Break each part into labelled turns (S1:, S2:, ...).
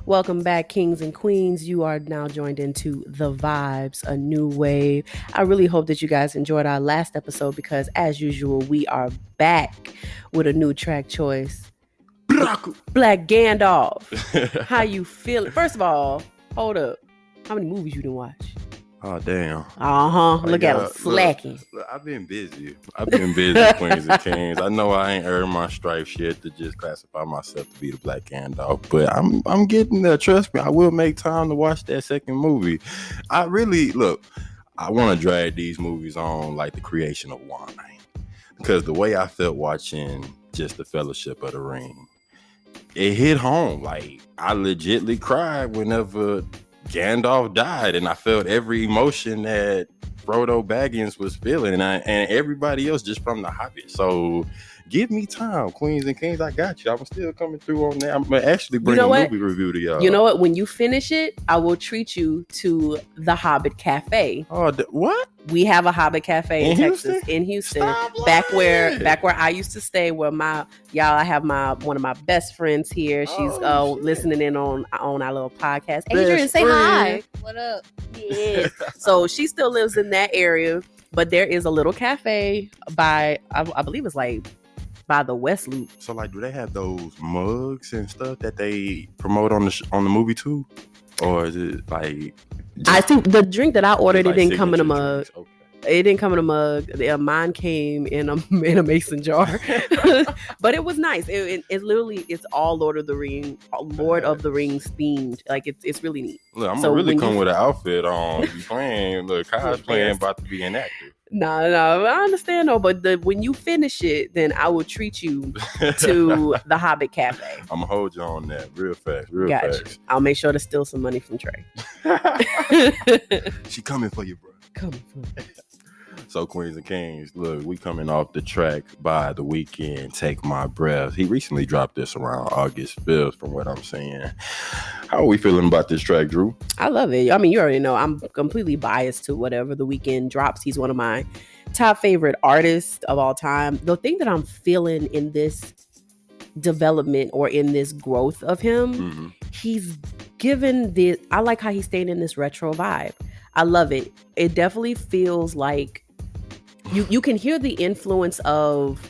S1: Welcome back, kings and queens. You are now joined into The Vibes, a new wave. I really hope that you guys enjoyed our last episode because, as usual, we are back with a new track choice. Black Gandalf. How you feeling? First of all, hold up. How many movies you done watch?
S2: Oh, damn.
S1: Look at him slacking.
S2: Look, I've been busy, Queens and Kings. I know I ain't earned my stripes yet to just classify myself to be the Black Gandalf, but I'm getting there. Trust me, I will make time to watch that second movie. I want to drag these movies on like the creation of wine, because the way I felt watching just the Fellowship of the Ring, it hit home. Like, I legitly cried whenever Gandalf died, and I felt every emotion that Frodo Baggins was feeling, and everybody else just from The Hobbit. So give me time, Queens and Kings. I got you. I'm still coming through on that. I'm gonna actually bring a movie review to y'all.
S1: You know what? When you finish it, I will treat you to the Hobbit Cafe.
S2: Oh, what?
S1: We have a Hobbit Cafe in Texas,
S2: Houston?
S1: in Houston. Back where I used to stay. Where I have one of my best friends here. She's listening in on our little podcast. Adrian, say hi.
S3: What up?
S1: Yeah. So she still lives in that area, but there is a little cafe by I believe it's like by the West Loop.
S2: So, like, do they have those mugs and stuff that they promote on the movie too, or is it like?
S1: I think the drink that I ordered, it
S2: like
S1: didn't come in a mug.
S2: Okay.
S1: It didn't come in a mug. Mine came in a mason jar, but it was nice. It's all Lord of the Rings themed. Like it's really neat.
S2: Look, I'm gonna really come with an outfit on. You playing? Look, cosplaying about to be an actor.
S1: No, I understand though. But when you finish it, then I will treat you to the Hobbit Cafe.
S2: I'm gonna hold you on that real fast.
S1: Gotcha. I'll make sure to steal some money from Trey.
S2: She coming for you, bro.
S1: Coming for you.
S2: So, Queens and Kings, look, we coming off the track by The Weeknd, Take My Breath. He recently dropped this around August 5th, from what I'm saying. How are we feeling about this track, Drew?
S1: I love it. I mean, you already know I'm completely biased to whatever The Weeknd drops. He's one of my top favorite artists of all time. The thing that I'm feeling in this development or in this growth of him, he's given I like how he's staying in this retro vibe. I love it. It definitely feels like you can hear the influence of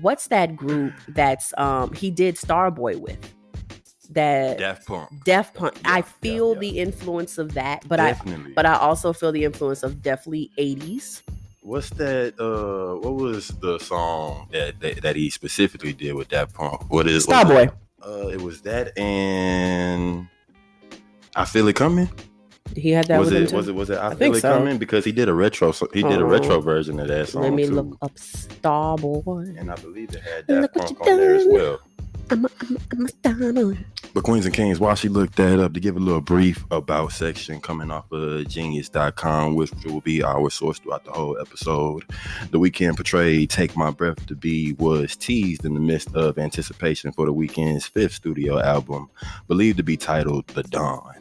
S1: what's that group that's he did Starboy with, that
S2: Daft Punk.
S1: Yeah, I feel the influence of that, but
S2: definitely.
S1: I also feel the influence of definitely 80s.
S2: What's that? What was the song that he specifically did with Daft Punk? What is
S1: Starboy?
S2: It was that, and I Feel It Coming.
S1: He had that. Was it
S2: I Feel It Coming? Because he did a retro. He did a retro version of that song.
S1: Let me look up Starboy.
S2: And I believe it had Daft Punk on there as well.
S1: I'm a Starboy.
S2: But Queens and Kings, while she looked that up, to give a little brief about section coming off of genius.com, which will be our source throughout the whole episode. The Weeknd portrayed Take My Breath to Be was teased in the midst of anticipation for The Weeknd's 5th studio album, believed to be titled The Dawn.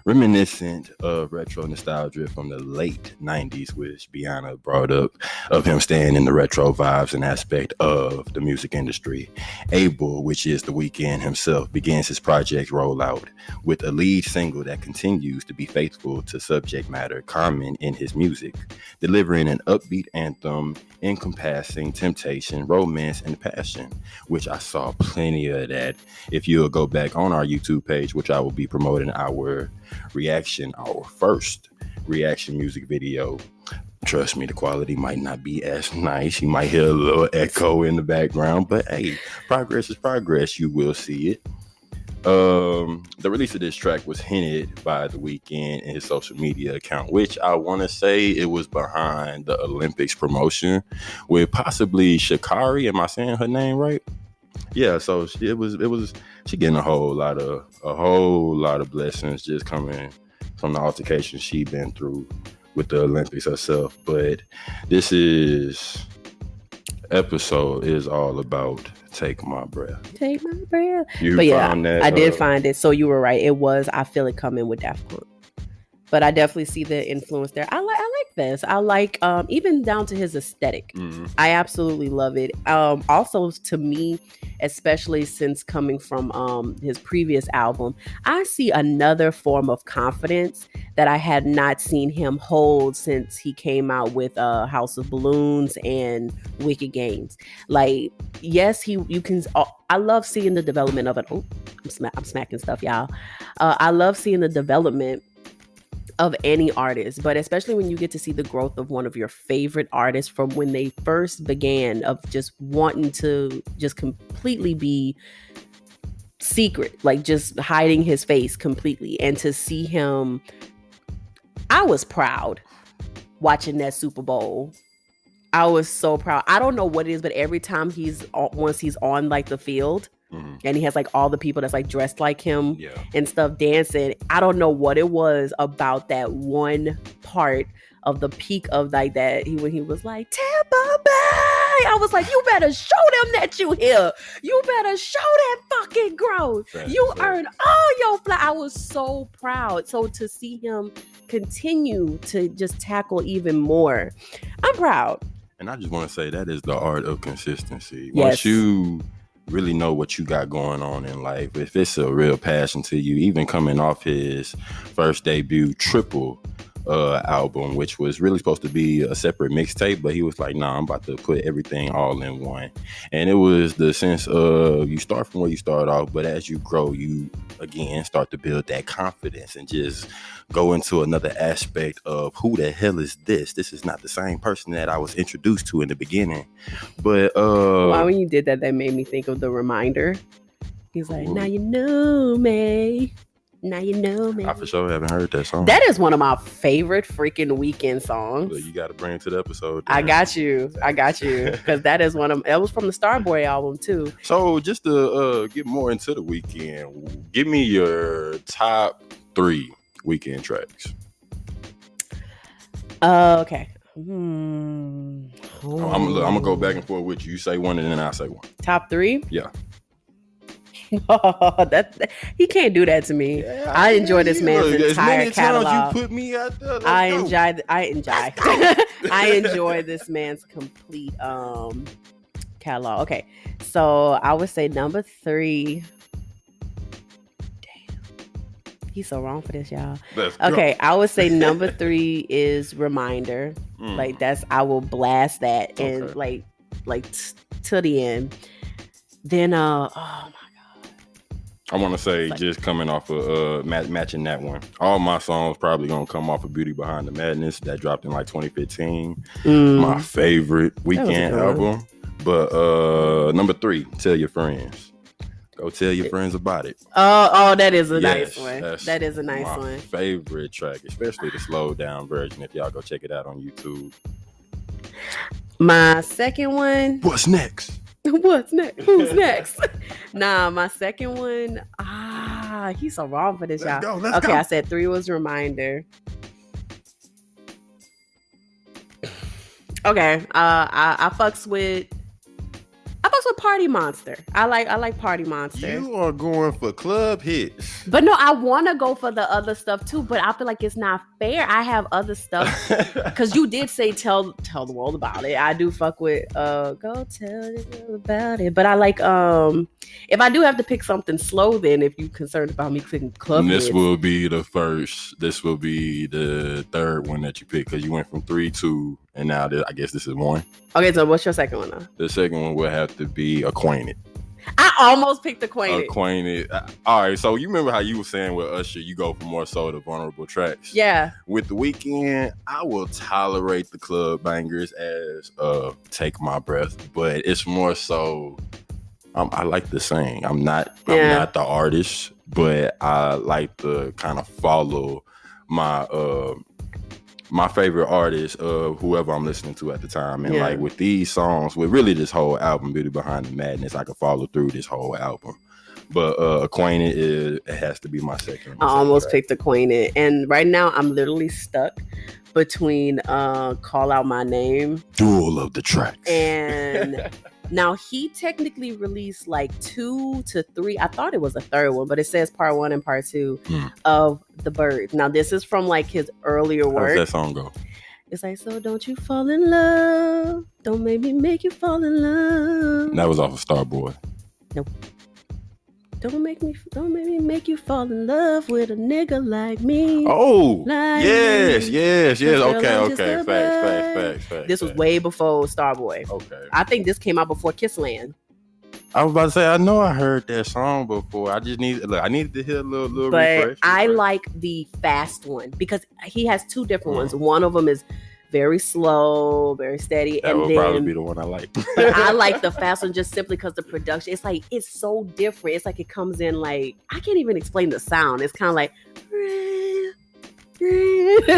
S2: Reminiscent of retro nostalgia from the late 90s, which Bianna brought up, of him staying in the retro vibes and aspect of the music industry. Abel, which is The Weeknd himself, begins his project rollout with a lead single that continues to be faithful to subject matter common in his music, delivering an upbeat anthem encompassing temptation, romance, and passion, which I saw plenty of that. If you'll go back on our YouTube page, which I will be promoting our first reaction music video. Trust me, the quality might not be as nice. You might hear a little echo in the background, but hey, progress is progress. You will see it. The release of this track was hinted by The Weeknd in his social media account, which I want to say it was behind the Olympics promotion with possibly Sha'Carri. Am I saying her name right? Yeah, so it was she getting a whole lot of blessings just coming from the altercation she been through with the Olympics herself. But this episode is all about Take My Breath.
S1: Take My Breath.
S2: But yeah, that,
S1: I did find it. So you were right. It was I Feel It Coming with Daft Punk. But I definitely see the influence there. I like Fest. I like even down to his aesthetic. I absolutely love it. Also to me, especially since coming from his previous album, I see another form of confidence that I had not seen him hold since he came out with House of Balloons and Wicked Games. Like, yes, you can. I love seeing the development of it. Oh, I'm smacking stuff, y'all. I love seeing the development of any artist, but especially when you get to see the growth of one of your favorite artists from when they first began, of just wanting to just completely be secret, like just hiding his face completely, and to see him, I was proud watching that Super Bowl. I was so proud. I don't know what it is, but every time once he's on like the field, and he has like all the people that's like dressed like him and stuff dancing, I don't know what it was about that one part of the peak of like that, when he was like, Tampa Bay, I was like, you better show them that you here. You better show that fucking growth. You earned all your I was so proud. So to see him continue to just tackle even more, I'm proud.
S2: And I just want to say that is the art of consistency.
S1: Yes.
S2: Once you really know what you got going on in life, if it's a real passion to you, even coming off his first debut Triple album, which was really supposed to be a separate mixtape, but he was like, nah, I'm about to put everything all in one. And it was the sense of, you start from where you start off, but as you grow, you again start to build that confidence and just go into another aspect of, who the hell is this? This is not the same person that I was introduced to in the beginning. But
S1: when you did that made me think of The Reminder. He's like, now you know me. Now you know me.
S2: I for sure haven't heard that song.
S1: That is one of my favorite freaking Weeknd songs.
S2: Look, you got to bring it to the episode.
S1: I got you. Because that is it was from the Starboy album too.
S2: So just to get more into the Weeknd, give me your top 3 Weeknd tracks.
S1: Okay.
S2: I'm gonna go back and forth with you. You say one and then I say one.
S1: Top 3?
S2: Yeah.
S1: He can't do that to me. Yeah, I enjoy this man's entire catalog.
S2: You put me out there,
S1: I enjoy this man's complete catalog. Okay, so I would say number 3. Damn, he's so wrong for this, y'all. Okay, I would say number 3 is Reminder. Like I will blast that and like to the end. Then oh my,
S2: I want to say, just coming off of matching that one, all my songs probably gonna come off of Beauty Behind the Madness that dropped in like 2015. My favorite Weeknd album. But number 3, Tell Your Friends. Go tell your friends about it.
S1: Oh, that is a nice one. That is a nice one.
S2: Favorite track, especially the slowed down version. If y'all go check it out on YouTube.
S1: My second one.
S2: What's next?
S1: What's next? Who's next? Nah, my second one. He's so wrong for this, y'all.
S2: Let's go.
S1: I said 3 was Reminder. Okay, I fucks with Party Monster. I like Party Monster.
S2: You are going for club hits.
S1: But no, I want to go for the other stuff too, but I feel like it's not fair. I have other stuff. Because you did say tell the world about it. I do fuck with go tell the world about it. But I like if I do have to pick something slow, then if you're concerned about me picking club hits.
S2: This will be the first. This will be the third one that you pick, because you went from 3, 2, and now I guess this is 1.
S1: Okay, so what's your second one though?
S2: The second one will have to be Acquainted.
S1: I almost picked Acquainted.
S2: All right, so you remember how you were saying with Usher, you go for more so the vulnerable tracks.
S1: Yeah.
S2: With The Weeknd, I will tolerate the club bangers as Take My Breath, but it's more so I like to sing. I'm not the artist, but I like to kind of follow my favorite artist of whoever I'm listening to at the time. And like with these songs, with really this whole album, Beauty Behind the Madness, I can follow through this whole album. But Acquainted, it has to be my second.
S1: I almost picked Acquainted. And right now I'm literally stuck between Call Out My Name.
S2: Duel of the Tracks.
S1: And now he technically released like 2 to 3. I thought it was a third one, but it says part 1 and part 2 of The Bird. Now this is from like his earlier work.
S2: How does that song go?
S1: It's like, so don't you fall in love. Don't make me make you fall in love.
S2: That was off of Starboy.
S1: Nope. Don't make me make you fall in love with a nigga like me.
S2: Oh,
S1: like
S2: yes.
S1: Girl,
S2: Okay. Facts.
S1: This was way before Starboy.
S2: Okay.
S1: I think this came out before Kissland.
S2: I was about to say, I know I heard that song before. I just needed to hear a little
S1: but
S2: refresh.
S1: I like the fast one because he has two different ones. One of them is very slow, very steady.
S2: That would probably be the one I like.
S1: But I like the fast one just simply because the production, it's so different. It's like it comes in like, I can't even explain the sound. It's kind of like,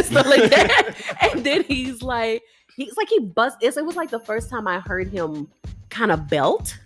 S1: stuff like that. And then he busts. It was like the first time I heard him kind of belt.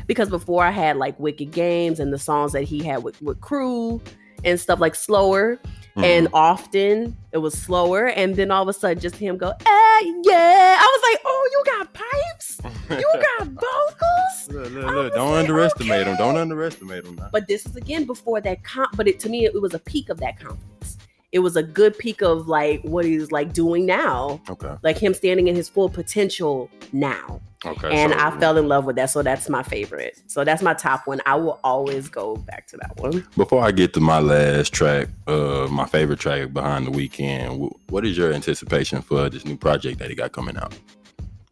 S1: Because before I had like Wicked Games and the songs that he had with Crew and stuff like slower. Mm-hmm. And often it was slower. And then all of a sudden just him go, yeah. I was like, oh, you got pipes? You got vocals?
S2: Look. Don't underestimate him. Don't underestimate him now.
S1: But this is again before that. To me, it was a peak of that confidence. It was a good peak of like what he's like doing now.
S2: Okay.
S1: Like him standing in his full potential now.
S2: Okay.
S1: And I fell in love with that. So that's my favorite. So that's my top one. I will always go back to that one.
S2: Before I get to my last track, my favorite track behind the Weeknd, what is your anticipation for this new project that he got coming out?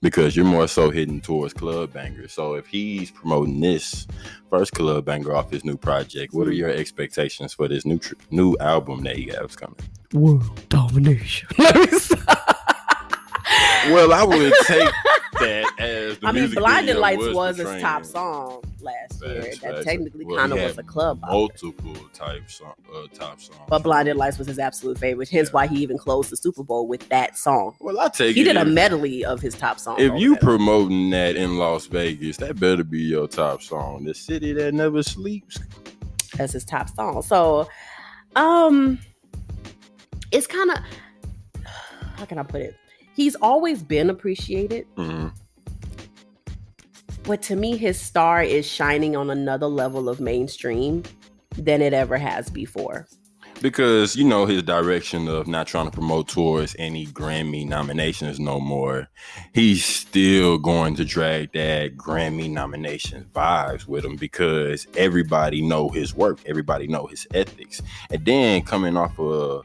S2: Because you're more so hitting towards club bangers. So if he's promoting this first club banger off his new project, what are your expectations for this new album that he has coming?
S1: World domination. Let me stop.
S2: Well, I would take that as the music
S1: Blinding
S2: video
S1: Lights was his top song last year. That technically kind of was a club bop.
S2: Multiple top songs.
S1: But Blinding Lights was his absolute favorite. Hence why he even closed the Super Bowl with that song.
S2: Well, I take
S1: he did a medley of his top songs.
S2: If you promoting that in Las Vegas, that better be your top song. The city that never sleeps.
S1: That's his top song. So, it's kind of, how can I put it? He's always been appreciated. Mm-hmm. But to me, his star is shining on another level of mainstream than it ever has before.
S2: Because, you know, his direction of not trying to promote towards any Grammy nominations no more. He's still going to drag that Grammy nomination vibes with him because everybody know his work. Everybody know his ethics. And then coming off a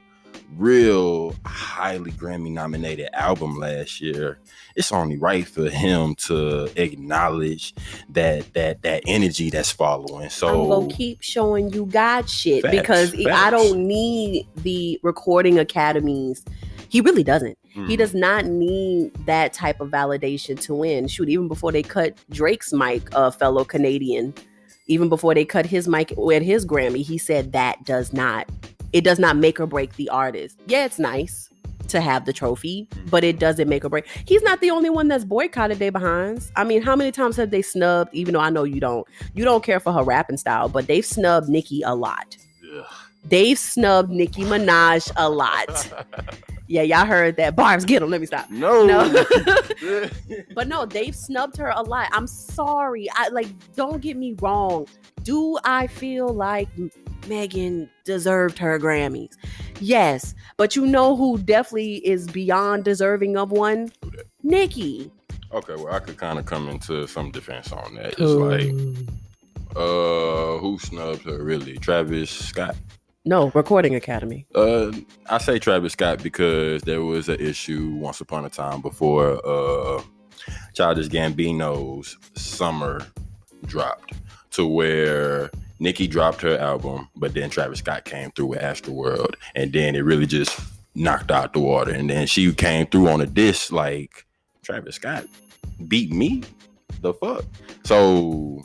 S2: real highly Grammy nominated album last year, it's only right for him to acknowledge that energy that's following. So
S1: I'm gonna keep showing you God shit because I don't need the recording academies. He really doesn't. He does not need that type of validation to win. Shoot, even before they cut Drake's mic, a fellow Canadian, even before they cut his mic at his Grammy, he said it does not make or break the artist. Yeah, it's nice to have the trophy, but it doesn't make or break. He's not the only one that's boycotted They Behinds. I mean, how many times have they snubbed, even though I know you don't care for her rapping style, but they've snubbed Nicki a lot. Yeah. They've snubbed Nicki Minaj a lot. Yeah, y'all heard that. Barbs, get him. Let me stop.
S2: No.
S1: But no, they've snubbed her a lot. I'm sorry. Don't get me wrong. Do I feel like Megan deserved her Grammys? Yes. But you know who definitely is beyond deserving of one? Nicki.
S2: Okay, well, I could kind of come into some defense on that. It's like, who snubbed her really? Travis Scott?
S1: No, Recording Academy.
S2: I say Travis Scott because there was an issue once upon a time before Childish Gambino's Summer dropped to where Nicki dropped her album, but then Travis Scott came through with Astroworld, and then it really just knocked out the water. And then she came through on a diss like, Travis Scott beat me? The fuck? So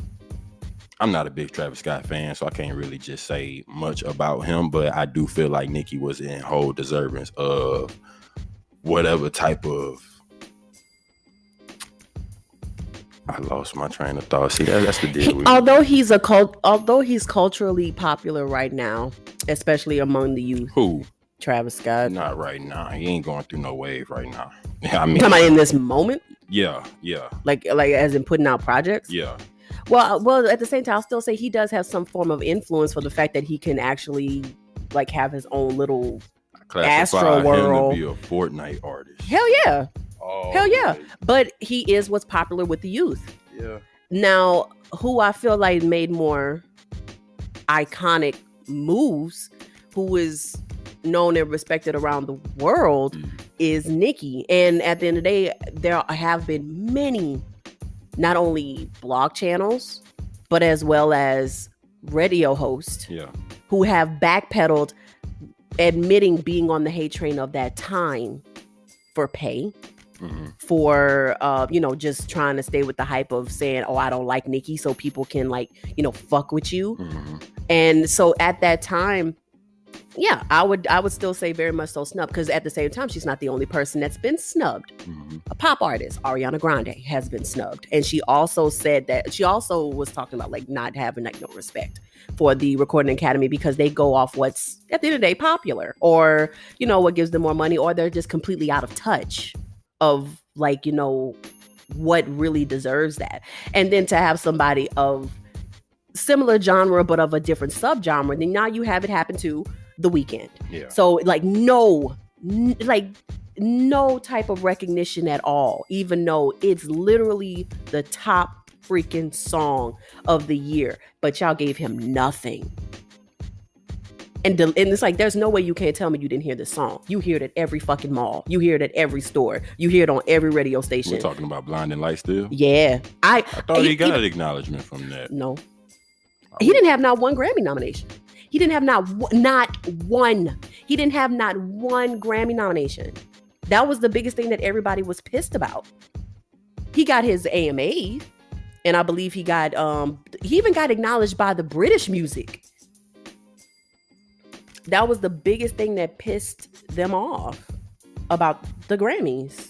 S2: I'm not a big Travis Scott fan, so I can't really just say much about him, but I do feel like Nicki was in whole deservance of whatever type of... I lost my train of thought. See, that's the deal with
S1: although he's culturally popular right now, especially among the youth.
S2: Who?
S1: Travis Scott.
S2: Not right now. He ain't going through no wave right now. I mean,
S1: talking about in this moment?
S2: Yeah.
S1: Like as in putting out projects?
S2: Yeah.
S1: Well, at the same time, I'll still say he does have some form of influence for the fact that he can actually like have his own little
S2: Classify him to
S1: World.
S2: be a Fortnite artist.
S1: Hell yeah.
S2: Oh,
S1: Hell yeah. But he is what's popular with the youth.
S2: Yeah.
S1: Now, who I feel like made more iconic moves, who is known and respected around the world, is Nicki. And at the end of the day, there have been many, not only blog channels, but as well as radio hosts who have backpedaled, admitting being on the hate train of that time for pay. For just trying to stay with the hype of saying, oh, I don't like Nicki, so people can fuck with you. And so at that time, yeah, I would still say very much so snubbed, because at the same time, she's not the only person that's been snubbed. A pop artist, Ariana Grande, has been snubbed, and she also said that she also was talking about not having no respect for the Recording Academy, because they go off what's at the end of the day popular, or what gives them more money, or they're just completely out of touch of what really deserves that. And then to have somebody of similar genre but of a different subgenre, then now you have it happen to The Weeknd. So no type of recognition at all, even though it's literally the top freaking song of the year, but y'all gave him nothing. And it's like, there's no way you can't tell me you didn't hear this song. You hear it at every fucking mall. You hear it at every store. You hear it on every radio station.
S2: We're talking about Blinding Lights still?
S1: Yeah.
S2: I thought he got an acknowledgement from that.
S1: No. He didn't have not one Grammy nomination. He didn't have not one. He didn't have not one Grammy nomination. That was the biggest thing that everybody was pissed about. He got his AMA, and I believe he even got acknowledged by the British music. That was the biggest thing that pissed them off about the Grammys,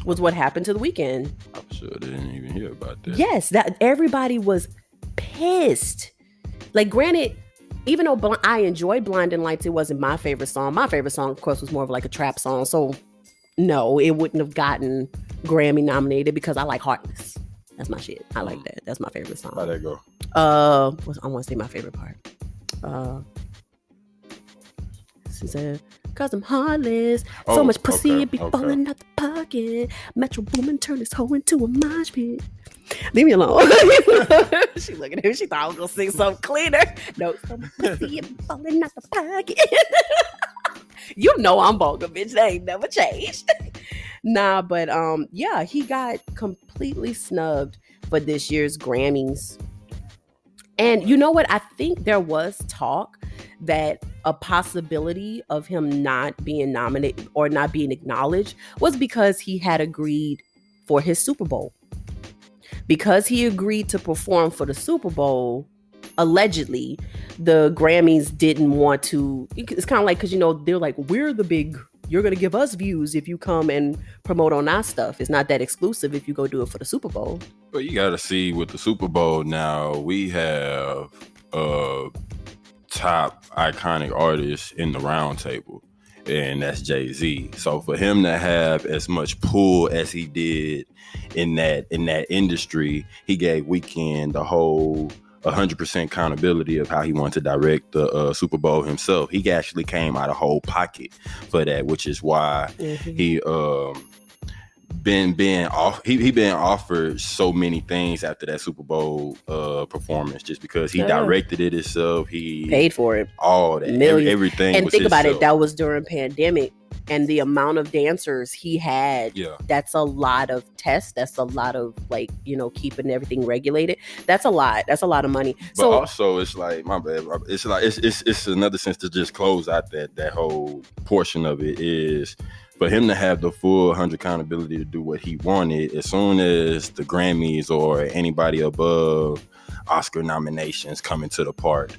S1: was what happened to The Weeknd.
S2: I'm sure they didn't even hear about that.
S1: Yes, that everybody was pissed. Granted, even though I enjoyed Blinding Lights, it wasn't my favorite song. My favorite song, of course, was more of a trap song. So, no, it wouldn't have gotten Grammy nominated, because I like Heartless. That's my shit. I like that. That's my favorite song.
S2: How'd that go?
S1: I want to say my favorite part. She said, "Cause I'm heartless. So much pussy it be falling out the pocket. Metro Boomin turn this hoe into a mosh pit." Leave me alone. She looking at him. She thought I was gonna sing something cleaner. No, so much pussy it be falling out the pocket. I'm vulgar, bitch. That ain't never changed. Nah, but yeah, he got completely snubbed for this year's Grammys. And you know what? I think there was talk that a possibility of him not being nominated or not being acknowledged was because he had agreed for his Super Bowl. Because he agreed to perform for the Super Bowl, allegedly, the Grammys didn't want to. It's kind of like, because, they're like, we're the big, you're going to give us views if you come and promote on our stuff. It's not that exclusive if you go do it for the Super Bowl.
S2: But you got to see, with the Super Bowl now, we have top iconic artists in the round table, and that's Jay-Z. So for him to have as much pull as he did in that industry, he gave Weeknd the whole 100% accountability of how he wanted to direct the Super Bowl himself. He actually came out of whole pocket for that, which is why he been offered so many things after that Super Bowl performance, just because he directed it himself. He paid for it, all that, everything.
S1: And think about it, that was during pandemic, and the amount of dancers he had. That's a lot of tests. That's a lot of keeping everything regulated. That's a lot of money.
S2: But so, also, it's like, my bad, it's like it's another sense to just close out that whole portion of it is, for him to have the full 100 accountability to do what he wanted. As soon as the Grammys or anybody above Oscar nominations come into the part,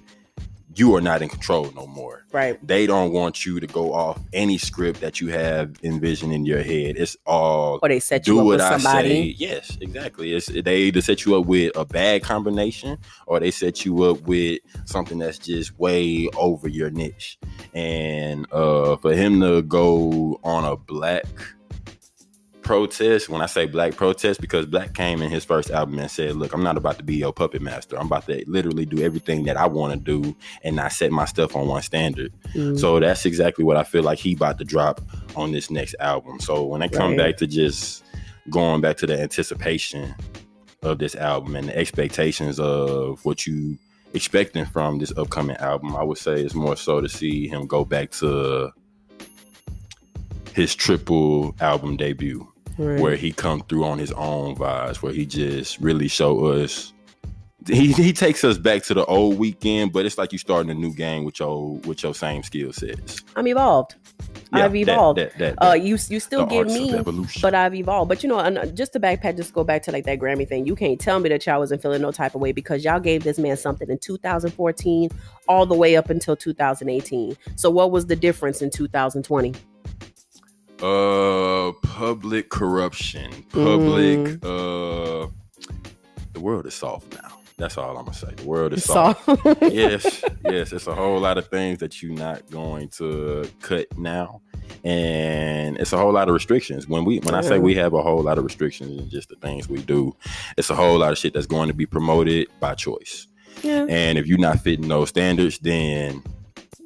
S2: you are not in control no more.
S1: Right.
S2: They don't want you to go off any script that you have envisioned in your head. It's all,
S1: or they set you up with somebody.
S2: Yes, exactly. They either set you up with a bad combination, or they set you up with something that's just way over your niche. And for him to go on a black protest, when I say black protest, because Black came in his first album and said, look, I'm not about to be your puppet master. I'm about to literally do everything that I want to do and not set my stuff on one standard. So that's exactly what I feel like he about to drop on this next album. So when I come back to just going back to the anticipation of this album and the expectations of what you expecting from this upcoming album, I would say it's more so to see him go back to his triple album debut, where he come through on his own vibes, where he just really show us. He takes us back to the old Weeknd, but it's like you starting a new game with your same skill sets.
S1: I'm evolved.
S2: Yeah,
S1: I've evolved. You still
S2: the
S1: get
S2: arts
S1: me,
S2: of evolution.
S1: but I've evolved. But just to just go back to like that Grammy thing. You can't tell me that y'all wasn't feeling no type of way, because y'all gave this man something in 2014 all the way up until 2018. So what was the difference in 2020?
S2: Public corruption. The world is soft now. That's all I'm gonna say. The world is soft. Yes. It's a whole lot of things that you're not going to cut now, and it's a whole lot of restrictions. When I say we have a whole lot of restrictions in just the things we do, it's a whole lot of shit that's going to be promoted by choice. Yeah. And if you're not fitting those standards, then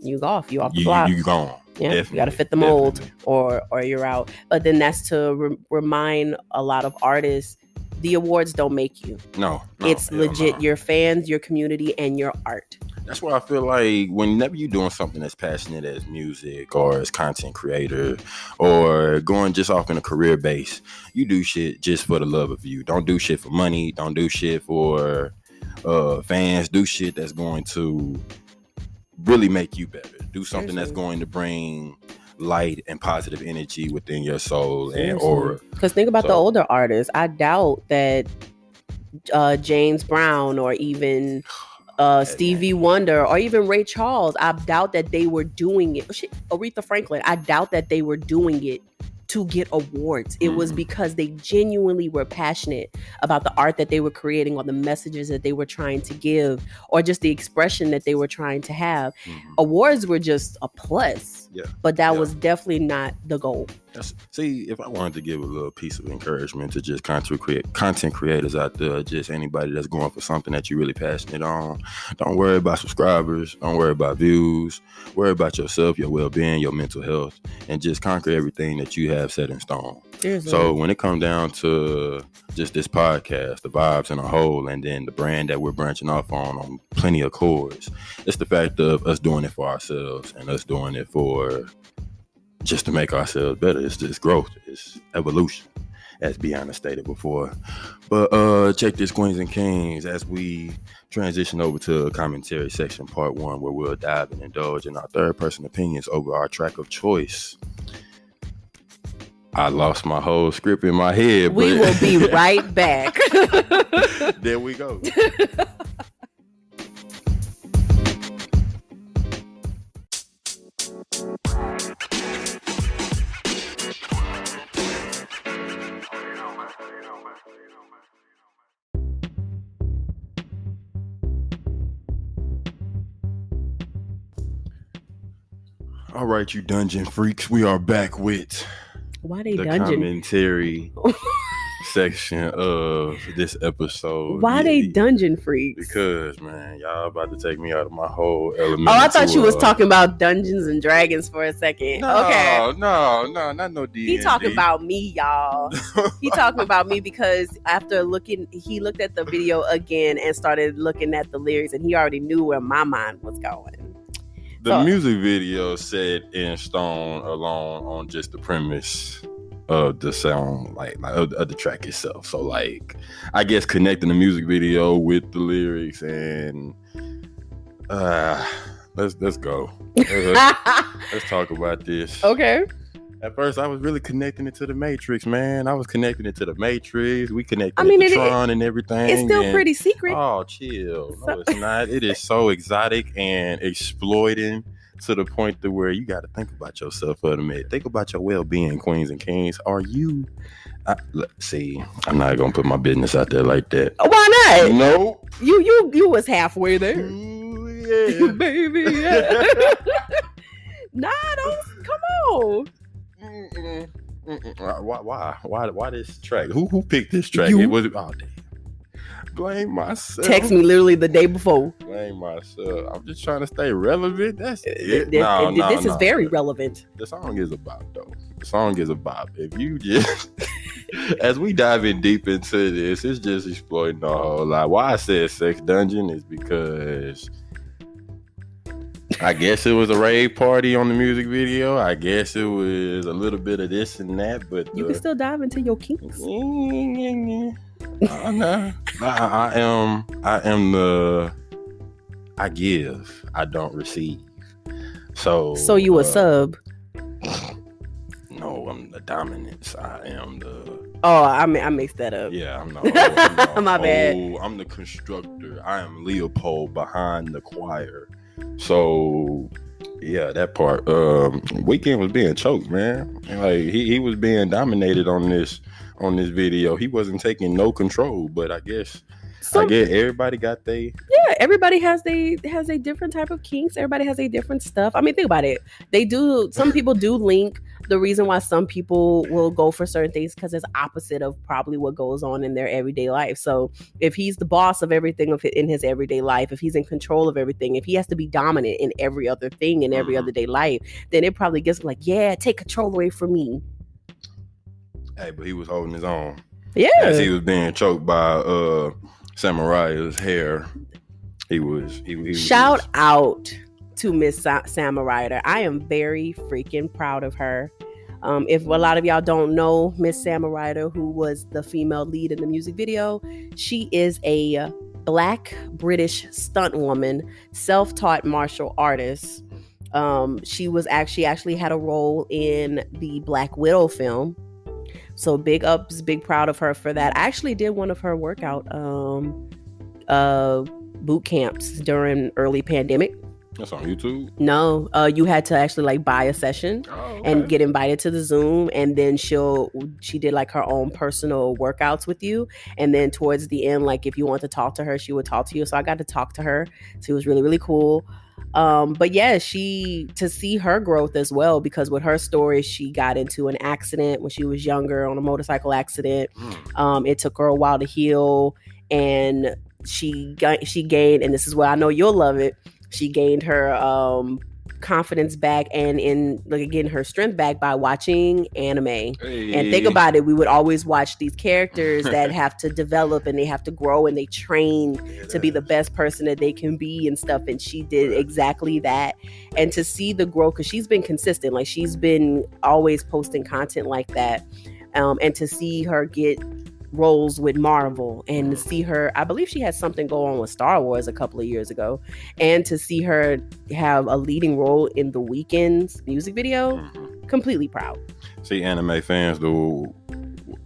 S2: you off the block. You gone.
S1: Yeah, definitely, you got to fit the mold, or you're out. But then that's to remind a lot of artists, the awards don't make you.
S2: No,
S1: it's legit your fans, your community, and your art.
S2: That's why I feel like whenever you're doing something as passionate as music or as content creator or going just off in a career base, you do shit just for the love of you. Don't do shit for money. Don't do shit for fans. Do shit that's going to really make you better. Do something that's going to bring light and positive energy within your soul and aura.
S1: Because think about the older artists. I doubt that James Brown or even Stevie Wonder or even Ray Charles, I doubt that they were doing it. Aretha Franklin, I doubt that they were doing it to get awards. It was because they genuinely were passionate about the art that they were creating or the messages that they were trying to give or just the expression that they were trying to have. Awards were just a plus, but that was definitely not the goal.
S2: See, if I wanted to give a little piece of encouragement to just content creators out there, just anybody that's going for something that you're really passionate on, don't worry about subscribers, don't worry about views, worry about yourself, your well-being, your mental health, and just conquer everything that you have set in stone. Seriously. So when it comes down to just this podcast, the vibes in a whole, and then the brand that we're branching off on plenty of chords, it's the fact of us doing it for ourselves and us doing it for just to make ourselves better. It's just growth. It's evolution, as Beyonce stated before. But check this, Queens and Kings, as we transition over to a commentary section, part 1, where we'll dive and indulge in our third-person opinions over our track of choice. I lost my whole script in my head.
S1: We will be right back.
S2: There we go. All right, you dungeon freaks, we are back with the commentary section of this episode.
S1: Why they dungeon freaks?
S2: Because, man, y'all about to take me out of my whole element.
S1: Oh, I thought you was talking about Dungeons and Dragons for a second.
S2: No, not no D&D.
S1: He talking about me, y'all. He talking about me because he looked at the video again and started looking at the lyrics, and he already knew where my mind was going.
S2: The music video set in stone alone on just the premise of the song, like of the track itself. So, like, I guess connecting the music video with the lyrics and let's go. Let's talk about this.
S1: Okay.
S2: At first, I was really connecting it to the Matrix, man. I was connecting it to the Matrix. We connected it to Tron and everything.
S1: It's still pretty secret.
S2: Oh, chill. No, it's not. It is so exotic and exploiting to the point to where you got to think about yourself for a minute. Think about your well-being, Queens and Kings. Are you... see, I'm not going to put my business out there like that.
S1: Why not?
S2: No.
S1: You was halfway there.
S2: Ooh, yeah.
S1: Baby, yeah. Nah, don't... Come on.
S2: Why this track? Who picked this track?
S1: You.
S2: It was damn. Blame myself.
S1: Text me literally the day before.
S2: Blame myself. I'm just trying to stay relevant. That's it.
S1: This is very relevant.
S2: The song is a bop, though. The song is a bop. If you just, as we dive in deep into this, it's just exploiting the whole lot. Why I said Sex Dungeon is because I guess it was a rave party on the music video. I guess it was a little bit of this and that, but
S1: you can still dive into your kinks.
S2: No. I am the I give, I don't receive. So
S1: you a sub?
S2: No, I'm the dominance. I am the.
S1: Oh, I mixed that up.
S2: Yeah, I'm not.
S1: My bad.
S2: I'm the constructor. I am Leopold behind the choir. So yeah, that part. Weeknd was being choked, man. Like he was being dominated on this video. He wasn't taking no control, but I guess everybody got
S1: everybody has a different type of kinks. Everybody has a different stuff. I mean, think about it. Some people do link the reason why some people will go for certain things because it's opposite of probably what goes on in their everyday life. So if he's the boss of everything in his everyday life, if he's in control of everything, if he has to be dominant in every other thing in every other day life, then it probably gets like, yeah, take control away from me.
S2: Hey, but he was holding his own.
S1: Yeah.
S2: As he was being choked by Samaraya's hair. He was Shout
S1: out to Miss Samaraya. I am very freaking proud of her. If a lot of y'all don't know Miss Samaraya, who was the female lead in the music video, she is a Black British stunt woman, self-taught martial artist. She actually had a role in the Black Widow film. So big ups, big proud of her for that. I actually did one of her workout boot camps during early pandemic.
S2: That's on YouTube?
S1: No, you had to actually like buy a session and get invited to the Zoom, and then she did like her own personal workouts with you, and then towards the end, like if you want to talk to her, she would talk to you. So I got to talk to her. So it was really, really cool. But yeah, to see her growth as well, because with her story, she got into an accident when she was younger, on a motorcycle accident. It took her a while to heal, and she gained, and this is where I know you'll love it, she gained her confidence back and getting her strength back by watching anime. Hey. And think about it, we would always watch these characters that have to develop and they have to grow and they train to be the best person that they can be and stuff, and she did exactly that. And to see the growth, because she's been consistent, like she's been always posting content like that, and to see her get roles with Marvel, and to see her, I believe she had something go on with Star Wars a couple of years ago, and to see her have a leading role in the Weeknd's music video, completely proud.
S2: See, anime fans, though,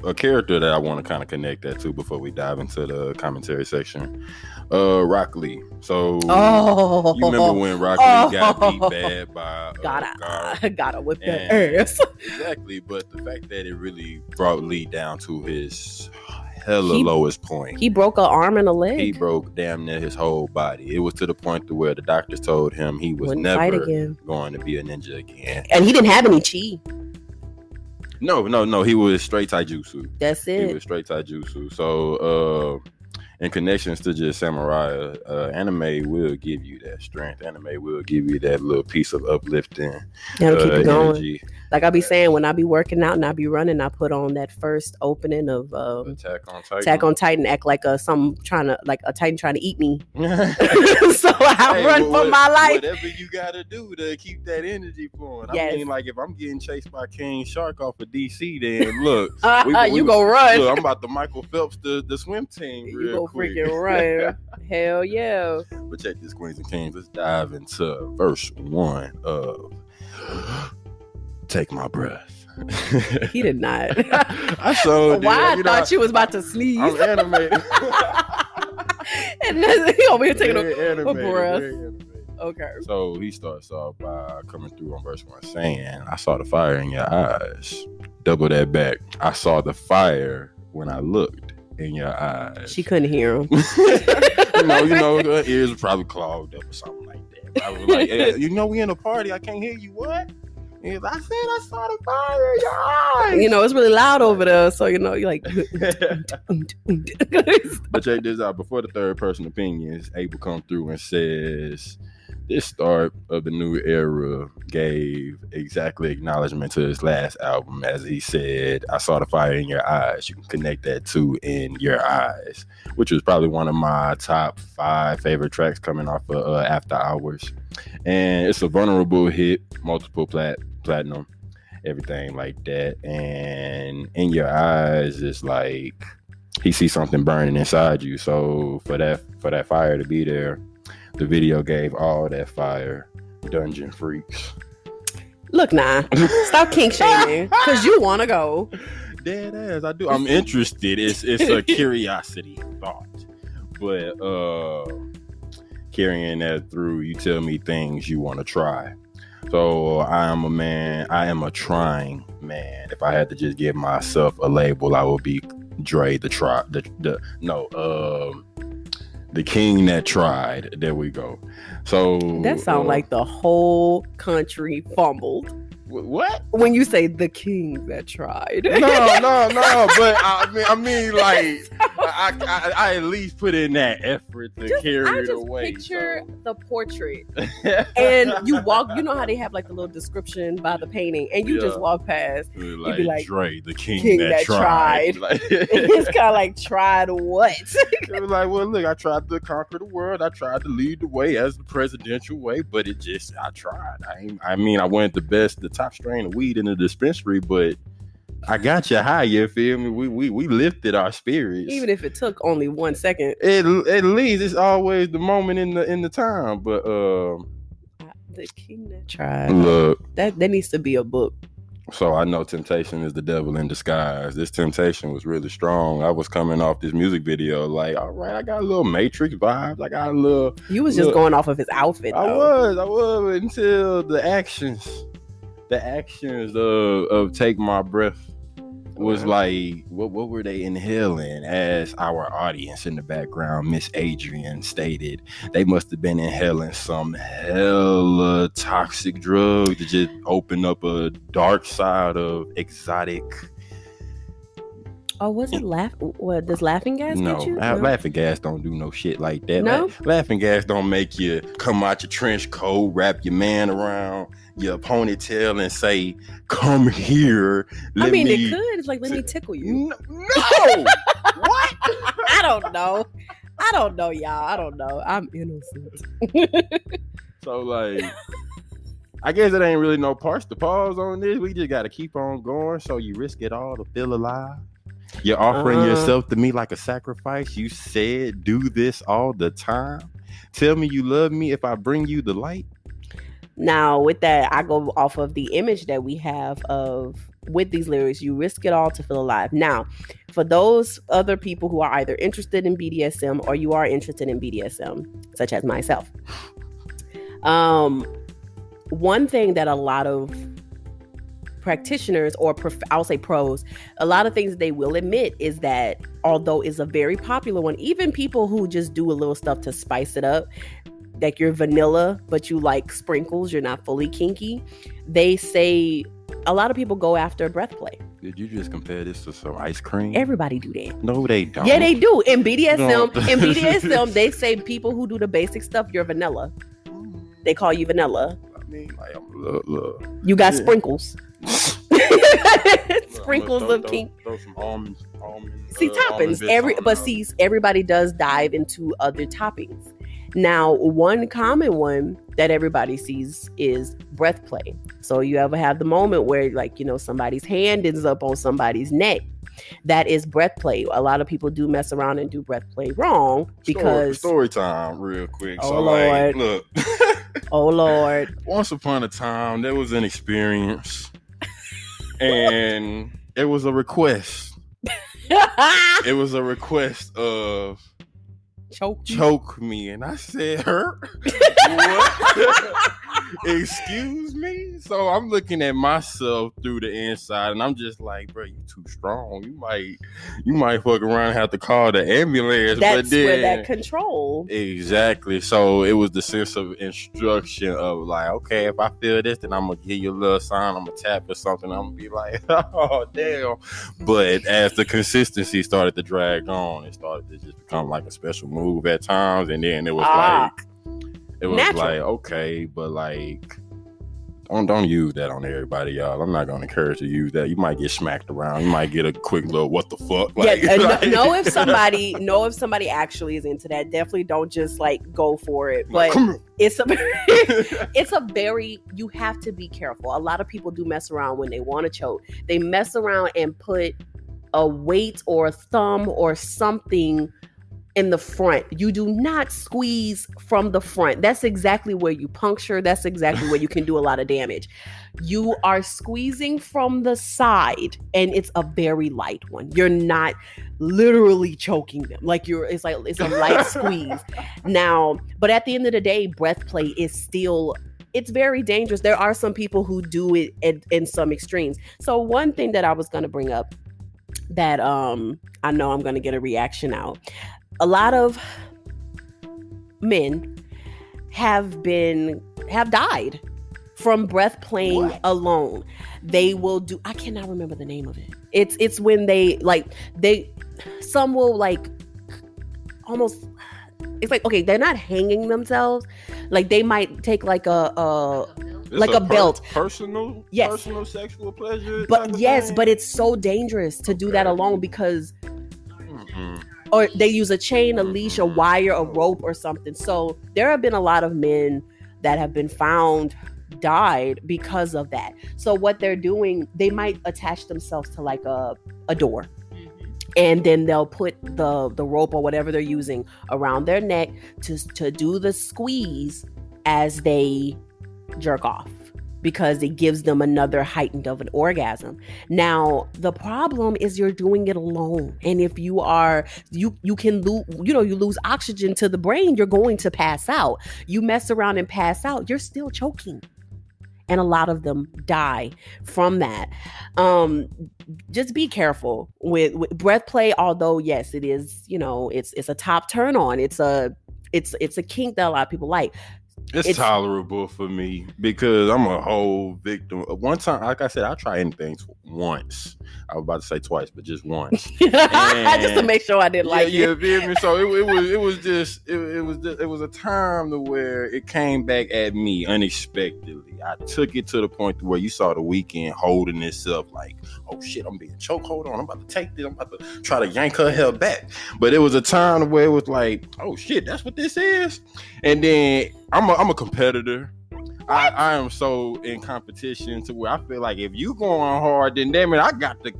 S2: a character that I want to kind of connect that to before we dive into the commentary section, Rock Lee. So you remember when Rock Lee got beat bad by
S1: gotta whip that ass.
S2: Exactly, but the fact that it really brought Lee down to his lowest point.
S1: He broke an arm and a leg.
S2: He broke damn near his whole body. It was to the point to where the doctors told him he was never going to be a ninja again.
S1: And he didn't have any chi.
S2: No. He was straight taijutsu.
S1: That's it.
S2: He was straight taijutsu. So, in connections to just Samurai, anime will give you that strength. Anime will give you that little piece of uplifting
S1: That'll keep it going.
S2: energy.
S1: Like I be saying, when I be working out and I be running, I put on that first opening of Attack on Titan, act like a Titan trying to eat me. So I run for my life.
S2: Whatever you gotta do to keep that energy flowing. Yes. I mean, like if I'm getting chased by King Shark off of DC, then look,
S1: you go run.
S2: Look, I'm about to Michael Phelps the swim team.
S1: You go freaking run. Hell yeah.
S2: But check this, Queens and Kings. Let's dive into verse 1 of Take My Breath.
S1: He did not.
S2: I showed you.
S1: Why? I thought you was about to sneeze.
S2: I'm animated.
S1: And he over here taking a breath. Okay.
S2: So he starts off by coming through on verse 1 saying, I saw the fire in your eyes. Double that back. I saw the fire when I looked in your eyes.
S1: She couldn't hear him.
S2: Her ears were probably clogged up or something like that. I was like, we in a party. I can't hear you. What? He's like, I said I saw the fire in your eyes.
S1: You know, it's really loud over there, so you know, you're like.
S2: But check this out. Before the third person opinions, Abel come through and says, this start of the new era gave exactly acknowledgement to his last album, as he said, I saw the fire in your eyes. You can connect that to In Your Eyes, which was probably one of my top 5 favorite tracks coming off of After Hours. And it's a vulnerable hit, multiple platinum, everything like that. And In Your Eyes is like he sees something burning inside you. So for that fire to be there, the video gave all that fire. Dungeon freaks.
S1: Look, stop kink shaming because you want to go.
S2: Dead ass, I do. I'm interested. It's a curiosity thought, but carrying that through, you tell me things you want to try. So I am a man. I am a trying man. If I had to just give myself a label, I would be Dre the king that tried. There we go. So
S1: that sounds like the whole country fumbled.
S2: What?
S1: When you say the king that tried?
S2: No. But I mean, like, I at least put in that effort to carry it away.
S1: Picture the portrait, and you walk. You know how they have like the little description by the painting, and you just walk past.
S2: Like,
S1: you'd be like,
S2: Dre, the king that tried.
S1: Like, it's kind of like tried what?
S2: It was like, well, look, I tried to conquer the world. I tried to lead the way as the presidential way, but I tried. I went the top strain of weed in the dispensary, but I got you high. You feel me? We lifted our spirits,
S1: even if it took only 1 second.
S2: At least it's always the moment in the time. But
S1: the king that tried.
S2: Look,
S1: that needs to be a book.
S2: So I know temptation is the devil in disguise. This temptation was really strong. I was coming off this music video like, all right, I got a little Matrix vibes. I got a little.
S1: You was just going off of his outfit. Though.
S2: I was until the actions of Take My Breath was like, what were they inhaling? As our audience in the background, Miss Adrian stated, they must have been inhaling some hella toxic drug to just open up a dark side of exotic.
S1: Oh, was it what does laughing gas get you?
S2: No, laughing gas don't do no shit like that.
S1: No?
S2: Laughing gas don't make you come out your trench coat, wrap your man around your ponytail and say, come here.
S1: It could. It's like, let me tickle you.
S2: No. What?
S1: I don't know, y'all. I don't know. I'm innocent.
S2: So, like, I guess it ain't really no parts to pause on this. We just got to keep on going. So you risk it all to feel alive. You're offering yourself to me like a sacrifice. You said do this all the time. Tell me you love me if I bring you the light.
S1: Now, with that, I go off of the image that we have with these lyrics, you risk it all to feel alive. Now, for those other people who are either interested in BDSM or you are interested in BDSM, such as myself, one thing that a lot of practitioners or I'll say pros, a lot of things they will admit is that although it's a very popular one, even people who just do a little stuff to spice it up, like you're vanilla, but you like sprinkles, you're not fully kinky. They say a lot of people go after breath play.
S2: Did you just compare this to some ice cream?
S1: Everybody do that.
S2: No, they don't.
S1: Yeah, they do. In BDSM, they say people who do the basic stuff, you're vanilla. They call you vanilla.
S2: I mean, like, look.
S1: You got sprinkles. Sprinkles of kink.
S2: Throw some almonds.
S1: See, toppings. Everybody does dive into other toppings. Now, one common one that everybody sees is breath play. So you ever have the moment where, like, somebody's hand ends up on somebody's neck. That is breath play. A lot of people do mess around and do breath play wrong because...
S2: Story time real quick.
S1: Oh, so, Lord.
S2: Look.
S1: Oh, Lord.
S2: Once upon a time, there was an experience. And it was a request. It was a request of... Choke me, and I said, "Her." What? Excuse me? So I'm looking at myself through the inside and I'm just like, bro, you too strong. You might fuck around and have to call the ambulance.
S1: That's
S2: but then,
S1: where that control.
S2: Exactly. So it was the sense of instruction of like, okay, if I feel this, then I'm gonna give you a little sign, I'm gonna tap or something, I'm gonna be like, oh damn. But as the consistency started to drag on, it started to just become like a special move at times, and then it was natural. Like, okay, but like don't use that on everybody, y'all. I'm not gonna encourage you to use that. You might get smacked around. You might get a quick little what the fuck. Like,
S1: know if somebody actually is into that. Definitely don't just like go for it. But it's a very, you have to be careful. A lot of people do mess around when they want to choke. They mess around and put a weight or a thumb or something in the front. You do not squeeze from the front. That's exactly where you puncture. That's exactly where you can do a lot of damage. You are squeezing from the side, and it's a very light one. You're not literally choking them. Like it's a light squeeze. Now, but at the end of the day, breath play is still, it's very dangerous. There are some people who do it in some extremes. So one thing that I was going to bring up that I know I'm going to get a reaction out. A lot of men have died from breath playing alone. They will do, I cannot remember the name of it. It's when some will like almost, it's like, okay, they're not hanging themselves. Like they might take like a belt.
S2: Personal sexual pleasure.
S1: But yes, but it's so dangerous to do that alone because or they use a chain, a leash, a wire, a rope or something. So there have been a lot of men that have been found died because of that. So what they're doing, they might attach themselves to like a door. And then they'll put the rope or whatever they're using around their neck to do the squeeze as they jerk off, because it gives them another heightened of an orgasm. Now, the problem is you're doing it alone. And if you can lose oxygen to the brain, you're going to pass out. You mess around and pass out, you're still choking. And a lot of them die from that. Just be careful with breath play. Although, yes, it is, it's a top turn on. It's a kink that a lot of people like.
S2: It's tolerable for me because I'm a whole victim. One time, like I said, I try anything once. I was about to say twice, but just once.
S1: Just to make sure I didn't like it.
S2: Yeah, feel me? So it was a time to where it came back at me unexpectedly. I took it to the point to where you saw the Weeknd holding itself like, oh shit, I'm being choked. Hold on, I'm about to take this. I'm about to try to yank her hair back. But it was a time where it was like, oh shit, that's what this is. And then I'm a competitor. I am so in competition to where I feel like if you going hard, then damn it, I got to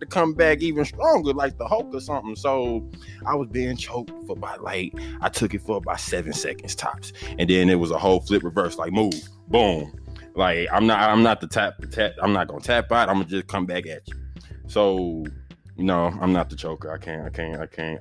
S2: come back even stronger, like the Hulk or something. So I was being choked for about I took it for about 7 seconds tops, and then it was a whole flip reverse, like move, boom. Like I'm not the tap. I'm not gonna tap out. I'm gonna just come back at you. So. No, I'm not the choker. I can't.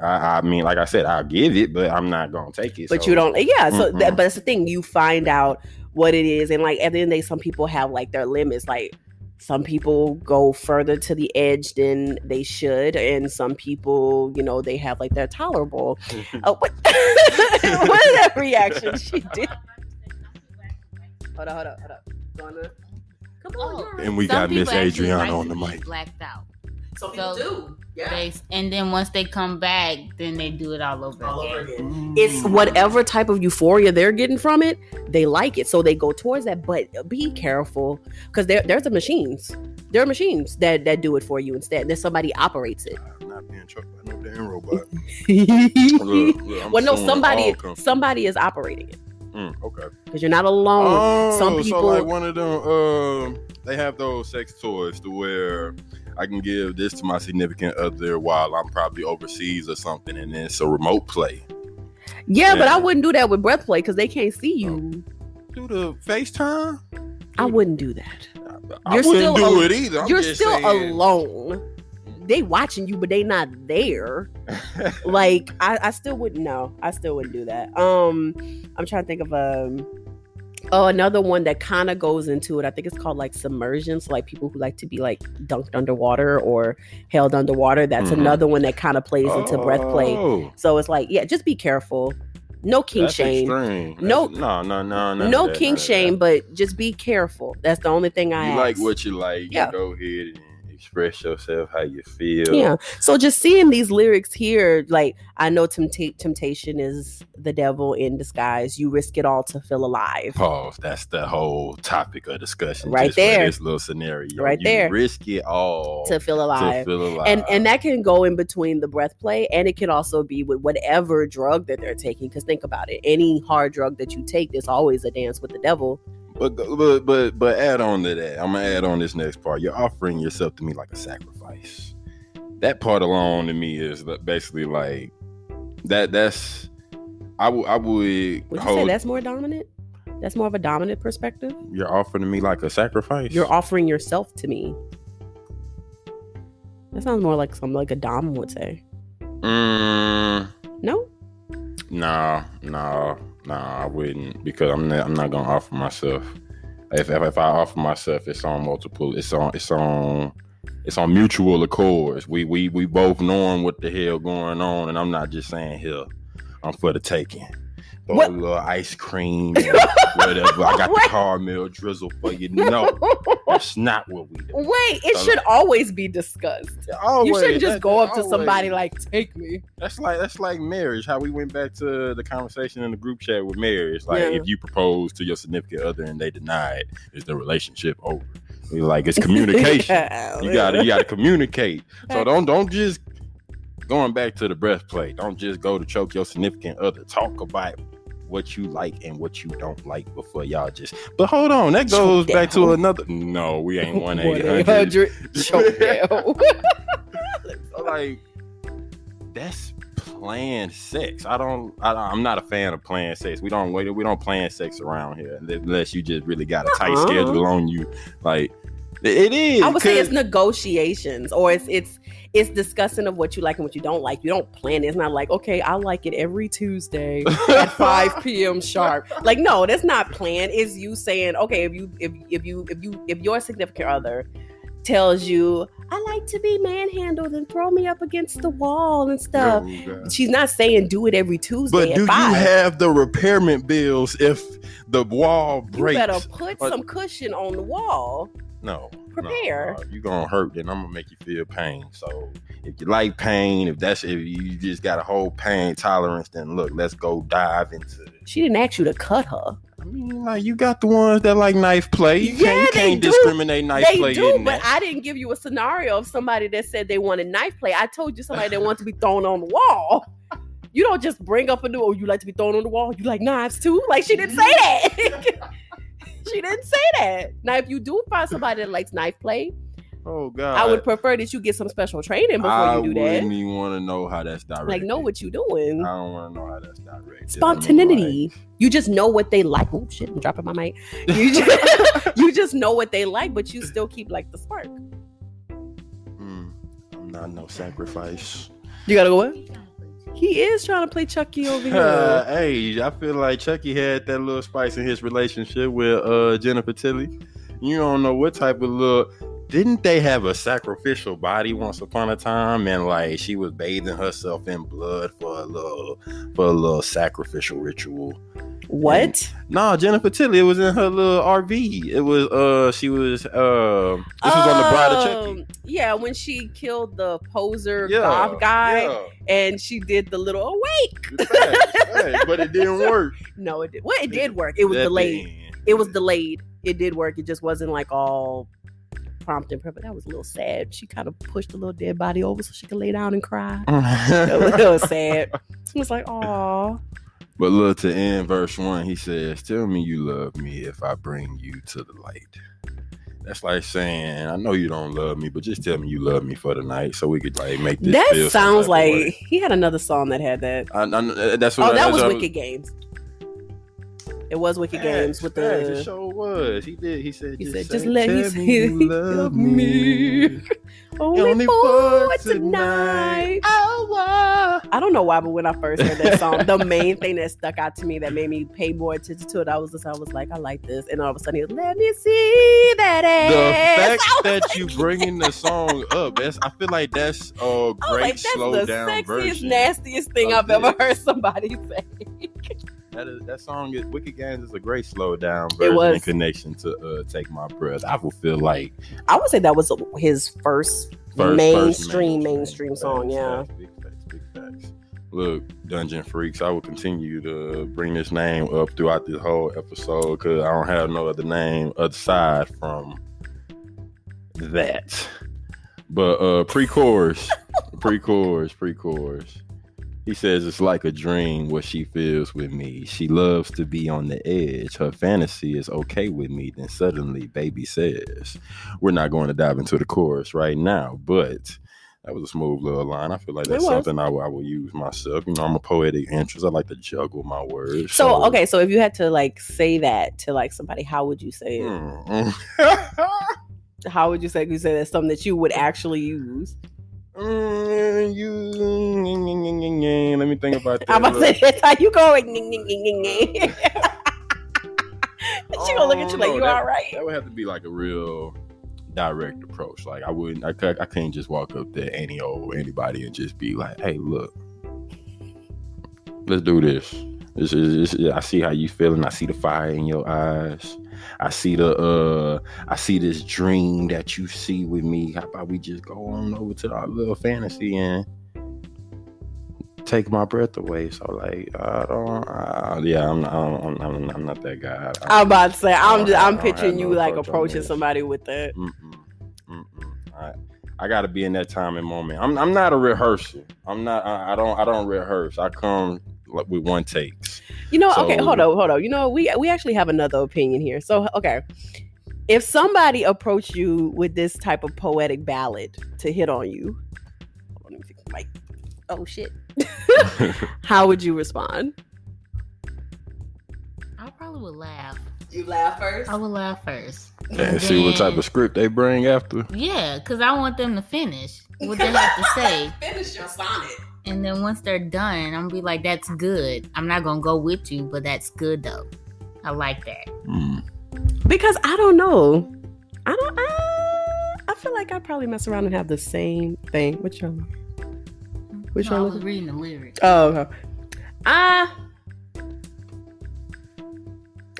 S2: I mean, like I said, I'll give it, but I'm not gonna take it.
S1: But you don't. Yeah. So, but that's the thing. You find out what it is, and like at the end of the day, some people have like their limits. Like some people go further to the edge than they should, and some people, they have like their tolerable. What is that reaction she did? Hold up. Come on.
S2: And we got Miss Adriana on the mic.
S3: Blacked out.
S1: Some people do. Yeah.
S3: And then once they come back, then they do it all over again.
S1: It's whatever type of euphoria they're getting from it, they like it. So they go towards that. But be careful, because there's machines. There are machines that do it for you instead. There's somebody operates it.
S2: I'm not being choked by no damn robot.
S1: Somebody is operating it.
S2: Okay.
S1: Because you're not alone. Some people.
S2: So like one of them, they have those sex toys to where I can give this to my significant other while I'm probably overseas or something, and then it's a remote play.
S1: Yeah, but I wouldn't do that with breath play because they can't see you.
S2: Do the FaceTime?
S1: I wouldn't do that.
S2: I wouldn't do it either.
S1: You're still alone. They watching you, but they not there. Like I still wouldn't know. I still wouldn't do that. I'm trying to think of Oh, another one that kind of goes into it. I think it's called like submersion. So like people who like to be like dunked underwater or held underwater. That's another one that kind of plays into breath play. So it's like, yeah, just be careful. No king shame.
S2: Extreme.
S1: No,
S2: no
S1: king shame, but just be careful. That's the only thing I ask.
S2: Like what you like. Yeah. You go ahead and express yourself how you feel.
S1: Yeah. So just seeing these lyrics here, like I know temptation is the devil in disguise. You risk it all to feel alive.
S2: Pause. That's the whole topic of discussion.
S1: Right
S2: just
S1: there.
S2: For this little scenario.
S1: Right there.
S2: Risk it all
S1: to feel alive. And that can go in between the breath play, and it can also be with whatever drug that they're taking. Because think about it. Any hard drug that you take, there's always a dance with the devil.
S2: But add on to that. I'm gonna add on this next part. You're offering yourself to me like a sacrifice. That part alone to me is basically like that's. I would. Would you
S1: say that's more dominant? That's more of a dominant perspective.
S2: You're offering to me like a sacrifice.
S1: You're offering yourself to me. That sounds more like something like a dom would say. No.
S2: No, I wouldn't, because I'm not gonna offer myself. If I offer myself, it's on multiple. It's on mutual accords. We both knowing what the hell going on, and I'm not just saying here, I'm for the taking. But a little ice cream, and whatever. I got the caramel drizzle for you. No, that's not what we do.
S1: Wait, it should always be discussed. You shouldn't just go up to somebody like, take me.
S2: That's like marriage. How we went back to the conversation in the group chat with marriage. Like, if you propose to your significant other and they deny it, is the relationship over? Like, it's communication. You gotta communicate. So don't just. Going back to the breath play, don't just go to choke your significant other. Talk about what you like and what you don't like before y'all just. But hold on, that goes back to another. No, we ain't 1-800 choke down. Like, that's planned sex. I'm not a fan of planned sex. We don't plan sex around here unless you just really got a tight schedule on you. Like, it is.
S1: I would say it's negotiations, or it's discussing of what you like and what you don't like. You don't plan it. It's not like, okay, I like it every Tuesday at 5 p.m. sharp. Like, no, that's not planned. It's you saying, okay, if your significant other tells you, I like to be manhandled and throw me up against the wall and stuff. Oh, she's not saying do it every Tuesday.
S2: But do you have the repairment bills if the wall breaks?
S1: You better put some cushion on the wall.
S2: No.
S1: Prepare.
S2: No, you're gonna hurt, then I'm gonna make you feel pain. So if you like pain, if you just got a whole pain tolerance, then look, let's go dive into it.
S1: She didn't ask you to cut her.
S2: I mean, like, you got the ones that like knife play. You can't discriminate knife play. They do,
S1: but I didn't give you a scenario of somebody that said they wanted knife play. I told you somebody that wanted to be thrown on the wall. You don't just bring up a new, you like to be thrown on the wall? You like knives too? Like, she didn't say that. She didn't say that. Now, if you do find somebody that likes knife play,
S2: oh God,
S1: I would prefer that you get some special training before you do that. I
S2: wouldn't even want to know how that's directed.
S1: Like, know what you're doing.
S2: I don't want to know how that's directed.
S1: Spontaneity. You just know what they like. Oh shit, I'm dropping my mic. You just know what they like, but you still keep like the spark.
S2: I'm not no sacrifice.
S1: You gotta go what? He is trying to play Chucky over here.
S2: Hey, I feel like Chucky had that little spice in his relationship with Jennifer Tilly. You don't know what type of little. Didn't they have a sacrificial body once upon a time, and like she was bathing herself in blood for a little sacrificial ritual?
S1: What?
S2: No, Jennifer Tilly. It was in her little RV. It was she was this was on the Bride of Chucky.
S1: Yeah, when she killed the poser goth guy, and she did the little awake.
S2: But it didn't work.
S1: No, it did. Well, it did work. It was delayed. It was delayed. It did work. It just wasn't like all prompt and perfect. That was a little sad. She kind of pushed the little dead body over so she could lay down and cry. It was sad. It was like, aw.
S2: But look, to end verse 1, he says, tell me you love me if I bring you to the light. That's like saying, I know you don't love me, but just tell me you love me for the night so we could like make this.
S1: That sounds like he had another song that had that.
S2: That's what.
S1: That was Wicked Games. It was Wicked Games with the.
S2: It sure was. He did. He said,
S1: just let me see you love me. Only for tonight.
S2: Oh,
S1: I don't know why, but when I first heard that song, the main thing that stuck out to me that made me pay more attention to it, I was like, I like this. And all of a sudden, let me see that ass.
S2: The fact that you bringing the song up, I feel like that's a great slow down version.
S1: That's the sexiest, nastiest thing I've ever heard somebody say.
S2: That song is Wicked Games is a great slow down version in connection to Take My Breath. I would feel like
S1: I would say that was his first mainstream song. Yeah.
S2: Big facts. Look, Dungeon Freaks, I will continue to bring this name up throughout this whole episode because I don't have no other name aside from that. But pre-chorus. He says it's like a dream what she feels with me. She loves to be on the edge. Her fantasy is okay with me. Then suddenly, baby says, we're not going to dive into the chorus right now, but that was a smooth little line. I feel like that's something I will use myself. You know, I'm a poetic interest. I like to juggle my words.
S1: So if you had to like say that to like somebody, how would you say it? How would you say that's something that you would actually use?
S2: Let me think about that.
S1: I'm about to say that's how you going. She gonna look at you like you all right.
S2: That would have to be like a real direct approach. Like I can't just walk up to anybody and just be like, hey, look, let's do this. I see how you feeling. I see the fire in your eyes. I see this dream that you see with me. How about we just go on over to our little fantasy and take my breath away? So like, I'm not that guy.
S1: I'm about to say, I'm picturing you like approaching somebody with that.
S2: I gotta be in that time and moment. I'm not a rehearsal. I don't rehearse. I come with one takes.
S1: Okay, hold on. We actually have another opinion here. So, okay. If somebody approached you with this type of poetic ballad to hit on you, let me fix the mic. Oh shit. How would you respond?
S3: I probably would laugh.
S1: You laugh first?
S3: I would laugh first.
S2: And see what type of script they bring after.
S3: Yeah, because I want them to finish what they have to say.
S1: Finish your sonnet.
S3: And then once they're done, I'm going to be like, that's good. I'm not going to go with you, but that's good, though. I like that.
S1: Because I don't know. I feel like I'd probably mess around and have the same thing. Which one?
S3: I was reading the lyrics.
S1: Oh, okay. I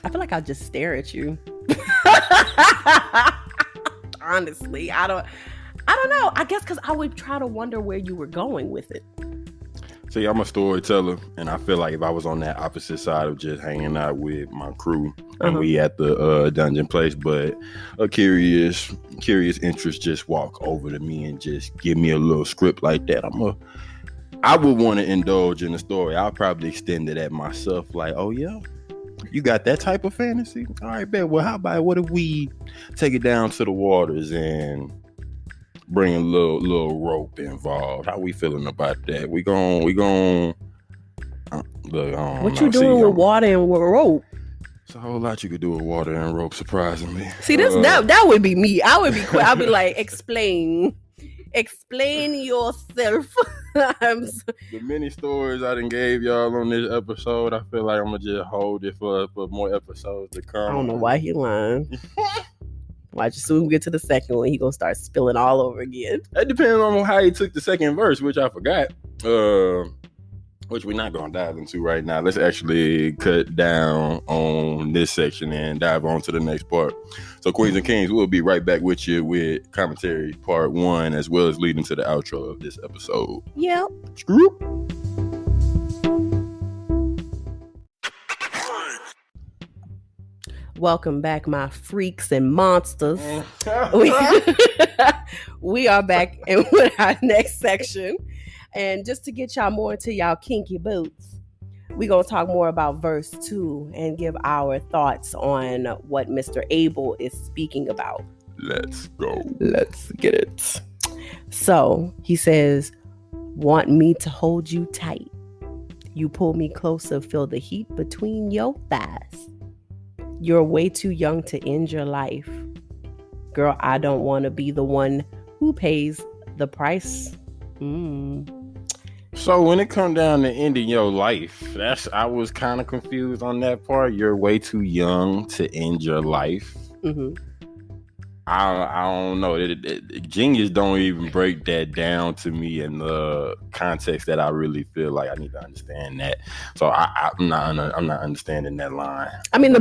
S1: feel like I'll just stare at you. Honestly, I don't know. I guess because I would try to wonder where you were going with it.
S2: See, I'm a storyteller, and I feel like if I was on that opposite side of just hanging out with my crew, and we at the dungeon place, but a curious interest just walk over to me and just give me a little script like that, I would want to indulge in the story. I'll probably extend it at myself, like, oh yeah, you got that type of fantasy? All right, bet. Well, how about what if we take it down to the waters and bring a little rope involved? How we feeling about that? We gon' look.
S1: What you doing with water and with rope?
S2: It's a whole lot you could do with water and rope, surprisingly.
S1: See, that would be me. I would be quick. I'd be like, explain yourself.
S2: The many stories I done gave y'all on this episode, I feel like I'm gonna just hold it for more episodes to come.
S1: I don't know why he lying. Watch, as soon as we get to the second one, he gonna start spilling all over again.
S2: It depends on how he took the second verse, which I forgot. Which we're not gonna dive into right now. Let's actually cut down on this section and dive on to the next part. So, Queens and Kings, we'll be right back with you with commentary part 1, as well as leading to the outro of this episode.
S1: Yep.
S2: Screw.
S1: Welcome back, my freaks and monsters. We are back and with our next section. And just to get y'all more into y'all kinky boots, we're going to talk more about verse 2 and give our thoughts on what Mr. Abel is speaking about.
S2: Let's go.
S1: Let's get it. So he says, want me to hold you tight. You pull me closer, feel the heat between your thighs. You're way too young to end your life. Girl, I don't want to be the one who pays the price.
S2: So when it come down to ending your life, I was kind of confused on that part. You're way too young to end your life.
S1: Mm-hmm.
S2: I don't know. Genius don't even break that down to me in the context that I really feel like I need to understand that. So I'm not understanding that line.
S1: I mean,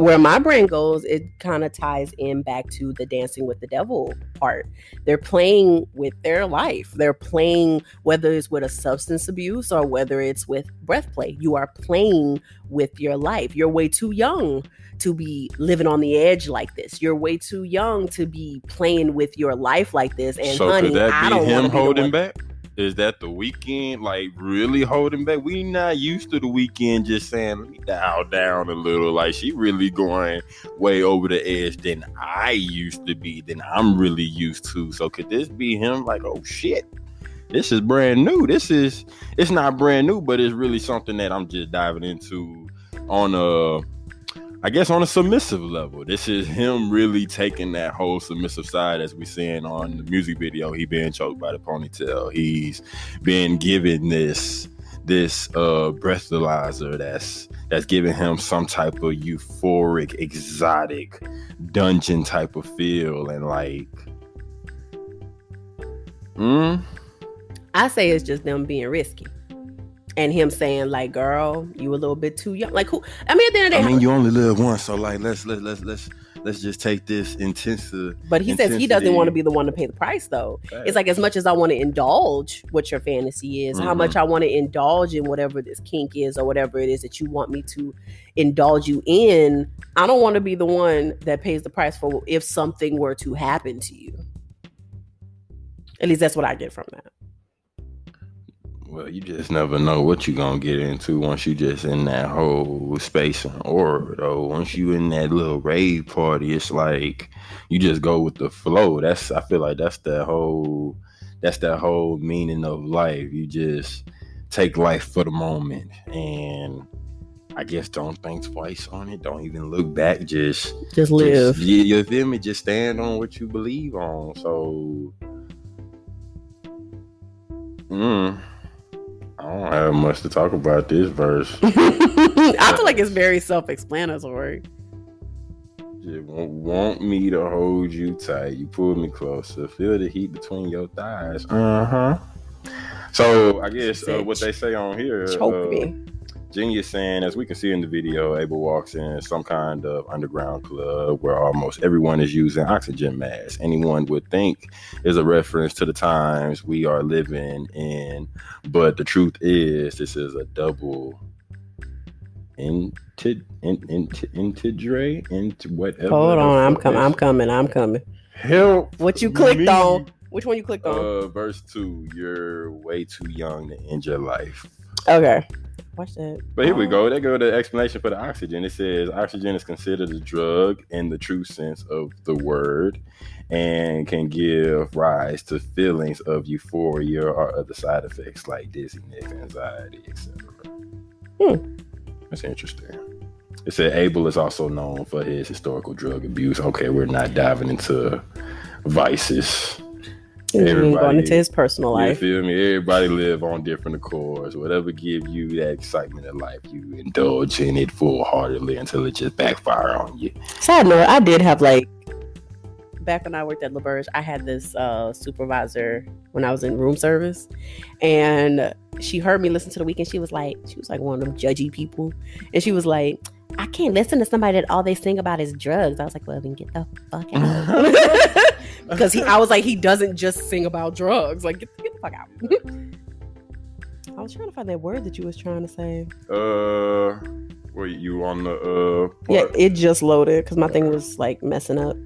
S1: where my brain goes, it kind of ties in back to the dancing with the devil part. They're playing with their life. They're playing, whether it's with a substance abuse or whether it's with breath play. You are playing with your life. You're way too young to be living on the edge like this. You're way too young to be playing with your life like this. And
S2: so
S1: honey,
S2: could that
S1: I
S2: be
S1: don't
S2: him
S1: want to be
S2: holding back? Is that the Weeknd like really holding back? We not used to the Weeknd just saying, let me dial down a little. Like she really going way over the edge than I used to be, than I'm really used to. So could this be him like, oh shit, this is brand new. It's not brand new, but it's really something that I'm just diving into on a submissive level. This is him really taking that whole submissive side, as we seeing on the music video. He being choked by the ponytail. He's been given this breathalyzer that's giving him some type of euphoric, exotic, dungeon type of feel, and like,
S1: I say it's just them being risky. And him saying, like, girl, you a little bit too young. Like, who? I mean, at the end of the day,
S2: you only live once, so like, let's just take this intensive.
S1: But he says he doesn't want to be the one to pay the price, though. Right. It's like, as much as I want to indulge what your fantasy is, how much I want to indulge in whatever this kink is or whatever it is that you want me to indulge you in, I don't want to be the one that pays the price for if something were to happen to you. At least that's what I get from that.
S2: Well, you just never know what you're going to get into once you just in that whole space and aura, though. Once you in that little rave party, it's like you just go with the flow. I feel like that's that whole meaning of life. You just take life for the moment and I guess don't think twice on it. Don't even look back. Just live. You feel me? Just stand on what you believe on. So, I don't have much to talk about this verse.
S1: I feel like it's very self-explanatory.
S2: Just want me to hold you tight. You pull me closer. Feel the heat between your thighs. So I guess what they say on here.
S1: Choke me.
S2: Genius saying, as we can see in the video, Abel walks in some kind of underground club where almost everyone is using oxygen masks. Anyone would think is a reference to the times we are living in, but the truth is this is a double into whatever.
S1: Hold on, I'm coming.
S2: Help!
S1: What you clicked on? Which one you clicked on?
S2: Verse 2. You're way too young to end your life.
S1: Okay. Watch that.
S2: But here we go. They go to the explanation for the oxygen. It says oxygen is considered a drug in the true sense of the word and can give rise to feelings of euphoria or other side effects like dizziness, anxiety, etc. That's interesting. It said Abel is also known for his historical drug abuse. Okay, we're not diving into vices.
S1: Everybody going into his personal life.
S2: You feel me? Everybody live on different accords. Whatever give you that excitement in life, you indulge in it full-heartedly until it just backfire on you.
S1: Side note, I did have back when I worked at LaBerge, I had this supervisor when I was in room service, and she heard me listen to the Weeknd. She was like one of them judgy people, and she was like, I can't listen to somebody that all they sing about is drugs. I was like, well, then get the fuck out. Because I was like, he doesn't just sing about drugs. Like, get the fuck out. I was trying to find that word that you was trying to say.
S2: Were you on the part?
S1: Yeah, it just loaded because my thing was like messing up.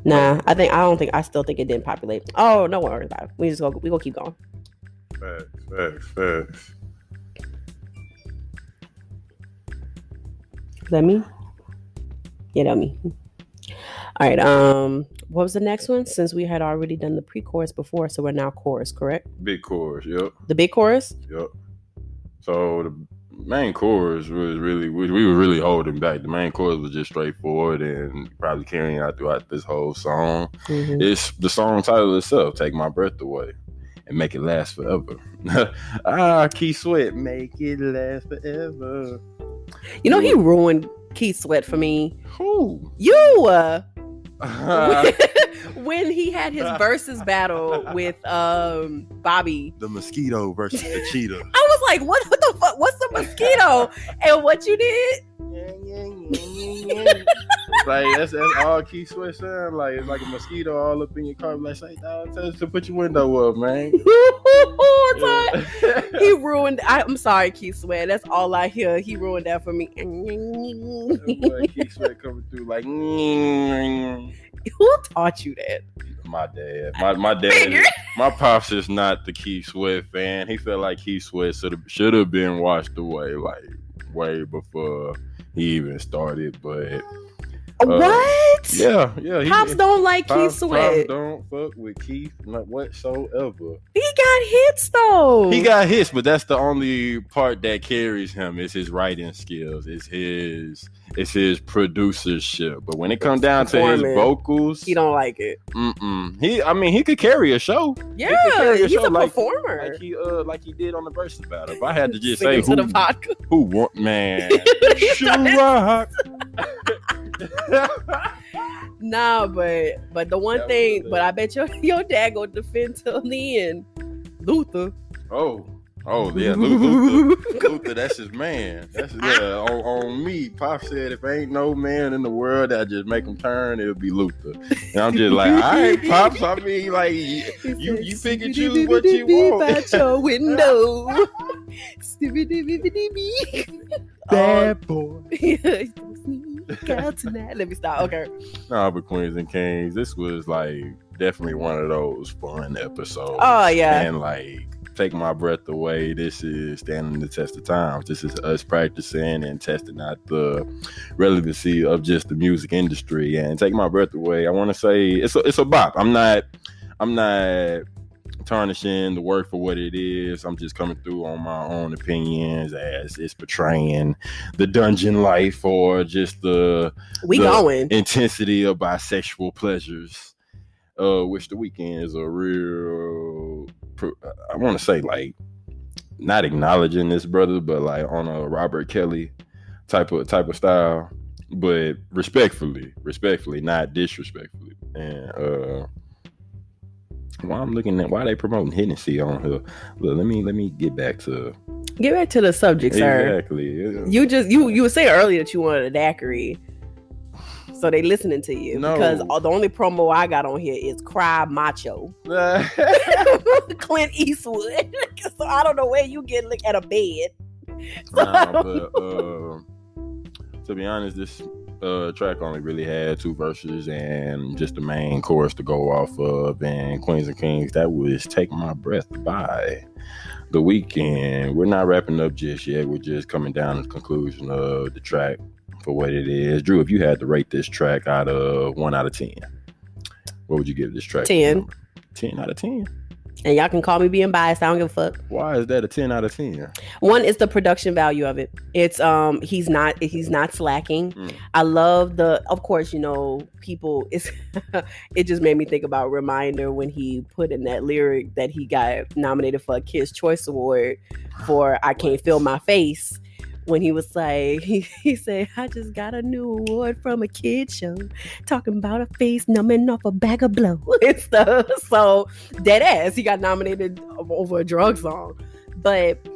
S1: Nah, I still think it didn't populate. Oh, no worries about it. We gonna keep going.
S2: Facts.
S1: Is that me? Yeah, that me. All right. What was the next one? Since we had already done the pre-chorus before, so we're now chorus, correct?
S2: Big chorus, yep.
S1: The big chorus?
S2: Yep. So main chorus was really we were really holding back. The main chorus was just straightforward and probably carrying out throughout this whole song.
S1: Mhm.
S2: It's the song title itself, "Take My Breath Away," and make it last forever. Keith Sweat, make it last forever.
S1: You know, he ruined Keith Sweat for me.
S2: Who?
S1: You. When he had his versus battle with Bobby,
S2: The mosquito versus the cheetah.
S1: I was like, what the fuck? What's the mosquito? And what you did?
S2: Like that's all Keith Sweat sound like. It's like a mosquito all up in your car. Like, say, dog, tell us to put your window up, man.
S1: He ruined. I'm sorry, Keith Sweat. That's all I hear. He ruined that for me.
S2: Keith Sweat coming through like.
S1: Who taught you that?
S2: My dad. My dad. My pops is not the Keith Sweat fan. He felt like Keith Sweat should have been washed away like way before he even started. But
S1: what?
S2: Yeah.
S1: Pops don't like Keith Sweat.
S2: Pops don't fuck with Keith, not whatsoever.
S1: He got hits though.
S2: He got hits, but that's the only part that carries him. Is his writing skills. It's his producership. But when it comes down to his vocals,
S1: he don't like it.
S2: He could carry a show.
S1: Yeah, he's a performer.
S2: Like he did on the versus battle. If I had to just
S1: say
S2: who won, man, rock.
S1: Nah, but the one thing, but I bet your dad gonna defend till the end. Luther.
S2: Oh yeah, Luther, that's his man. That's on me. Pop said if ain't no man in the world that just make him turn, it'll be Luther. And I'm just like, all right, Pops. I mean, like you pick and choose what you want.
S1: Out your window.
S2: Bad boy.
S1: Out tonight. Let me stop. Okay.
S2: Nah, but Queens and Kings, this was like definitely one of those fun episodes.
S1: Oh yeah.
S2: And like, Take My Breath Away, this is standing the test of time. This is us practicing and testing out the relevancy of just the music industry. And Take My Breath Away, I want to say it's a bop. I'm not tarnishing the work for what it is. I'm just coming through on my own opinions as it's portraying the dungeon life or just the intensity of bisexual pleasures, which The Weeknd is a real, I want to say, like, not acknowledging this brother, but like on a Robert Kelly type of style, but respectfully, not disrespectfully. And while I'm looking at why they promoting Hennessy on here, look, let me get back to
S1: the subject, sir.
S2: Exactly. Yeah.
S1: You were saying earlier that you wanted a daiquiri, so they listening to you.
S2: No.
S1: Because the only promo I got on here is Cry Macho, Clint Eastwood. So I don't know where you get at a bed.
S2: But to be honest, this track only really had 2 verses and just the main chorus to go off of. And Queens and Kings, that was Take My Breath by The Weeknd. We're not wrapping up just yet. We're just coming down to the conclusion of the track for what it is. Drew, if you had to rate this track out of 1 out of 10, what would you give this track?
S1: 10.
S2: 10 out of 10.
S1: And y'all can call me being biased. I don't give a fuck.
S2: Why is that a 10 out of 10?
S1: One is the production value of it. It's he's not slacking. I love of course, people, it just made me think about Reminder when he put in that lyric that he got nominated for a Kids Choice Award for I Can't Feel My Face. When he was like, he said, I just got a new award from a kid show talking about a face numbing off a bag of blow and stuff. So dead ass, he got nominated over a drug song. But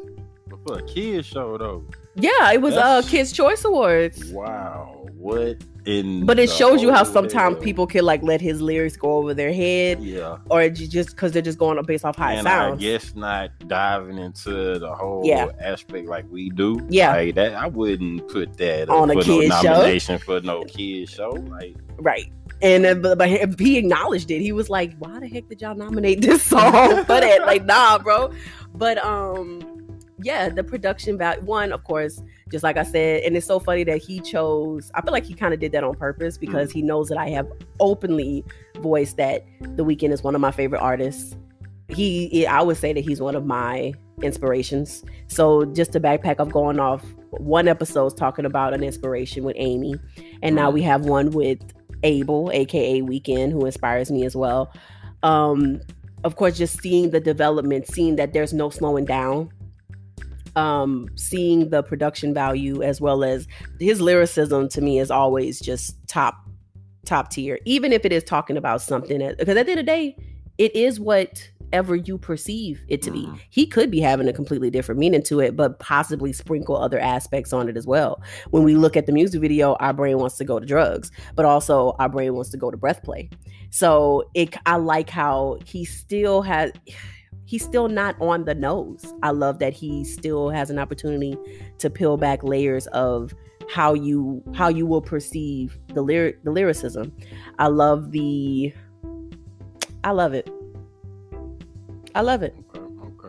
S2: for a kid show though.
S1: Yeah, it was Kids Choice Awards.
S2: Wow. What in
S1: But it shows you how sometimes people can like let his lyrics go over their head.
S2: Yeah.
S1: Or just because they're just going based off how it sounds.
S2: I guess not diving into the whole aspect like we do.
S1: Yeah.
S2: Like that, I wouldn't put that
S1: on a kid
S2: nomination for no kid show. Like,
S1: right. And but he acknowledged it. He was like, why the heck did y'all nominate this song for that? Like, nah, bro. But yeah, the production value, one, of course, just like I said, and it's so funny that he chose, I feel like he kind of did that on purpose because he knows that I have openly voiced that The Weeknd is one of my favorite artists. I would say that he's one of my inspirations. So just to backpack of going off, one episode's talking about an inspiration with Amy, and now we have one with Abel, aka Weeknd, who inspires me as well. Of course, just seeing the development, seeing that there's no slowing down, seeing the production value, as well as his lyricism, to me is always just top tier, even if it is talking about something because at the end of the day, it is whatever you perceive it to be. He could be having a completely different meaning to it, but possibly sprinkle other aspects on it as well. When we look at the music video, our brain wants to go to drugs, but also our brain wants to go to breath play. So I like how he's still not on the nose. I love that he still has an opportunity to peel back layers of how you will perceive the lyricism. I love it. Okay.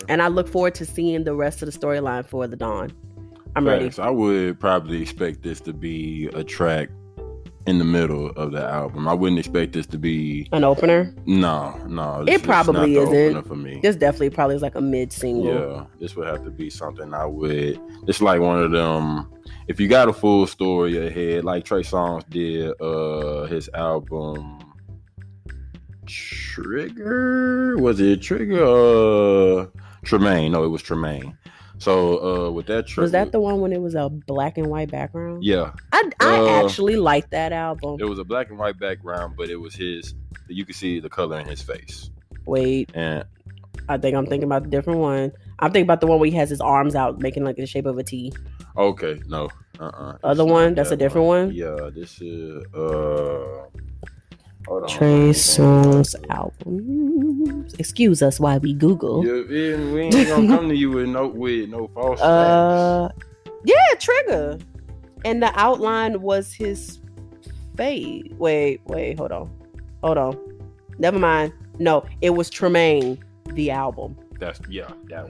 S1: And I look forward to seeing the rest of the storyline for The Dawn. I'm ready.
S2: I would probably expect this to be a track in the middle of the album. I wouldn't expect this to be
S1: an opener.
S2: No,
S1: it probably isn't
S2: for me.
S1: This definitely probably is like a mid single.
S2: Yeah, this would have to be something it's like one of them. If you got a full story ahead, like Trey Songz did, his album Trigger. Was it Trigger? Tremaine. No, it was Tremaine. So with that
S1: was that the one when it was a black and white background?
S2: Yeah.
S1: I actually liked that album.
S2: It was a black and white background, but it was you could see the color in his face.
S1: Wait.
S2: And
S1: I think I'm thinking about a different one. I'm thinking about the one where he has his arms out making like the shape of a T.
S2: Okay, no.
S1: Other one? That's a different one?
S2: Yeah, this is hold on.
S1: Trey Songz album. Excuse us while we Google.
S2: Yeah, we ain't gonna come to you with no false facts.
S1: Yeah, Trigger. And the outline was his face. Wait, hold on. Never mind. No, it was Tremaine, the album.
S2: That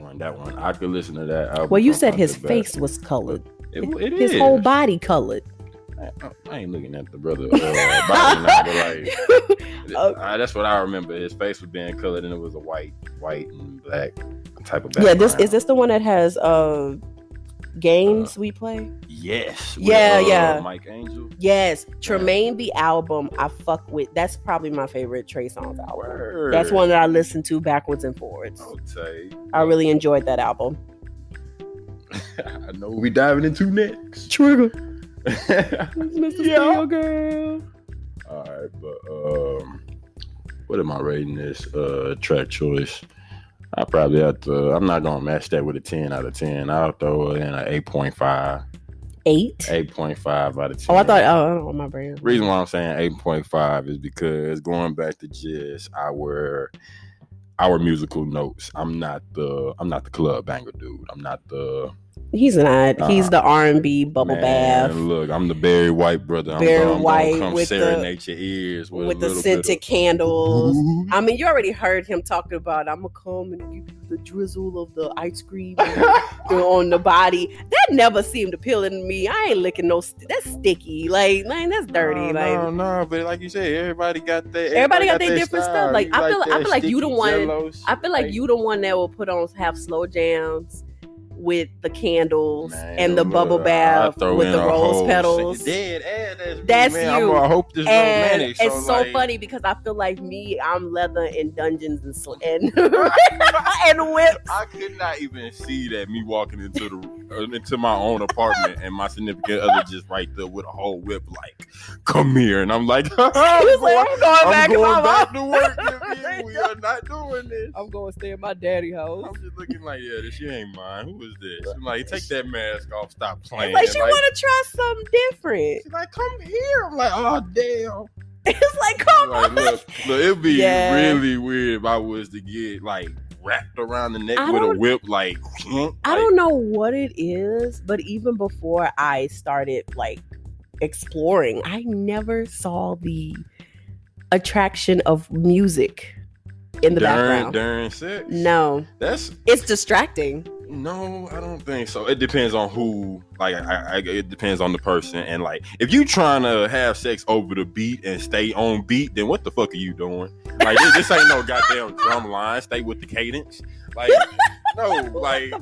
S2: one. I could listen to that album.
S1: Well, you said his face was colored. His whole body colored.
S2: I ain't looking at the brother body now, but like that's what I remember. His face was being colored, and it was a white and black type of background.
S1: Yeah, is this the one that has games we play?
S2: Yes.
S1: Yeah.
S2: Mike Angel.
S1: Yes, Tremaine the album. I fuck with. That's probably my favorite Trey Songz album.
S2: Word.
S1: That's one that I listen to backwards and forwards.
S2: Okay.
S1: I really enjoyed that album.
S2: I know what we diving into next.
S1: Trigger. Mr. Steel Girl.
S2: All right, but what am I rating this track choice? I probably have to. I'm not gonna match that with a 10 out of 10. I'll throw it in an 8.5. 8.5 out of 10.
S1: Oh, I don't want my brain.
S2: Reason why I'm saying 8.5 is because going back to just our musical notes. I'm not the club banger dude. I'm not the.
S1: He's not. He's the R&B bubble bath.
S2: Look, I'm the Barry White brother. I'm gonna come serenade your ears with
S1: the scented candles. I mean, you already heard him talking about, I'm gonna come and give you the drizzle of the ice cream on the body. That never seemed appealing to me. I ain't licking that's sticky. Like, man, that's dirty.
S2: No, but like you said, everybody got their
S1: different stuff. Like, I feel like you the one. I feel like you the one that will have slow jams with the candles and the bubble bath with the rose petals. That's you.
S2: I hope this romantic.
S1: It's so funny because I feel like I'm leather in dungeons and and whips.
S2: I could not even see that me walking into my own apartment and my significant other just right there with a whole whip, like, come here, and I'm like, I'm going back to work. We are not doing this.
S1: I'm going to stay at my daddy's house.
S2: I'm just looking like, she ain't mine. Who is this? I'm like, take that mask off. Stop playing.
S1: It's like she want to try something different.
S2: She's like, come here. I'm like, oh damn.
S1: It's like, come on.
S2: Look, it'd be really weird if I was to get like wrapped around the neck with a whip. Like,
S1: I don't know what it is, but even before I started like exploring, I never saw the attraction of music in the background
S2: during sex.
S1: No, it's distracting.
S2: No, I don't think so. It depends on who. Like, it depends on the person. And like, if you trying to have sex over the beat and stay on beat, then what the fuck are you doing? Like this ain't no goddamn drum line. Stay with the cadence. Like no, like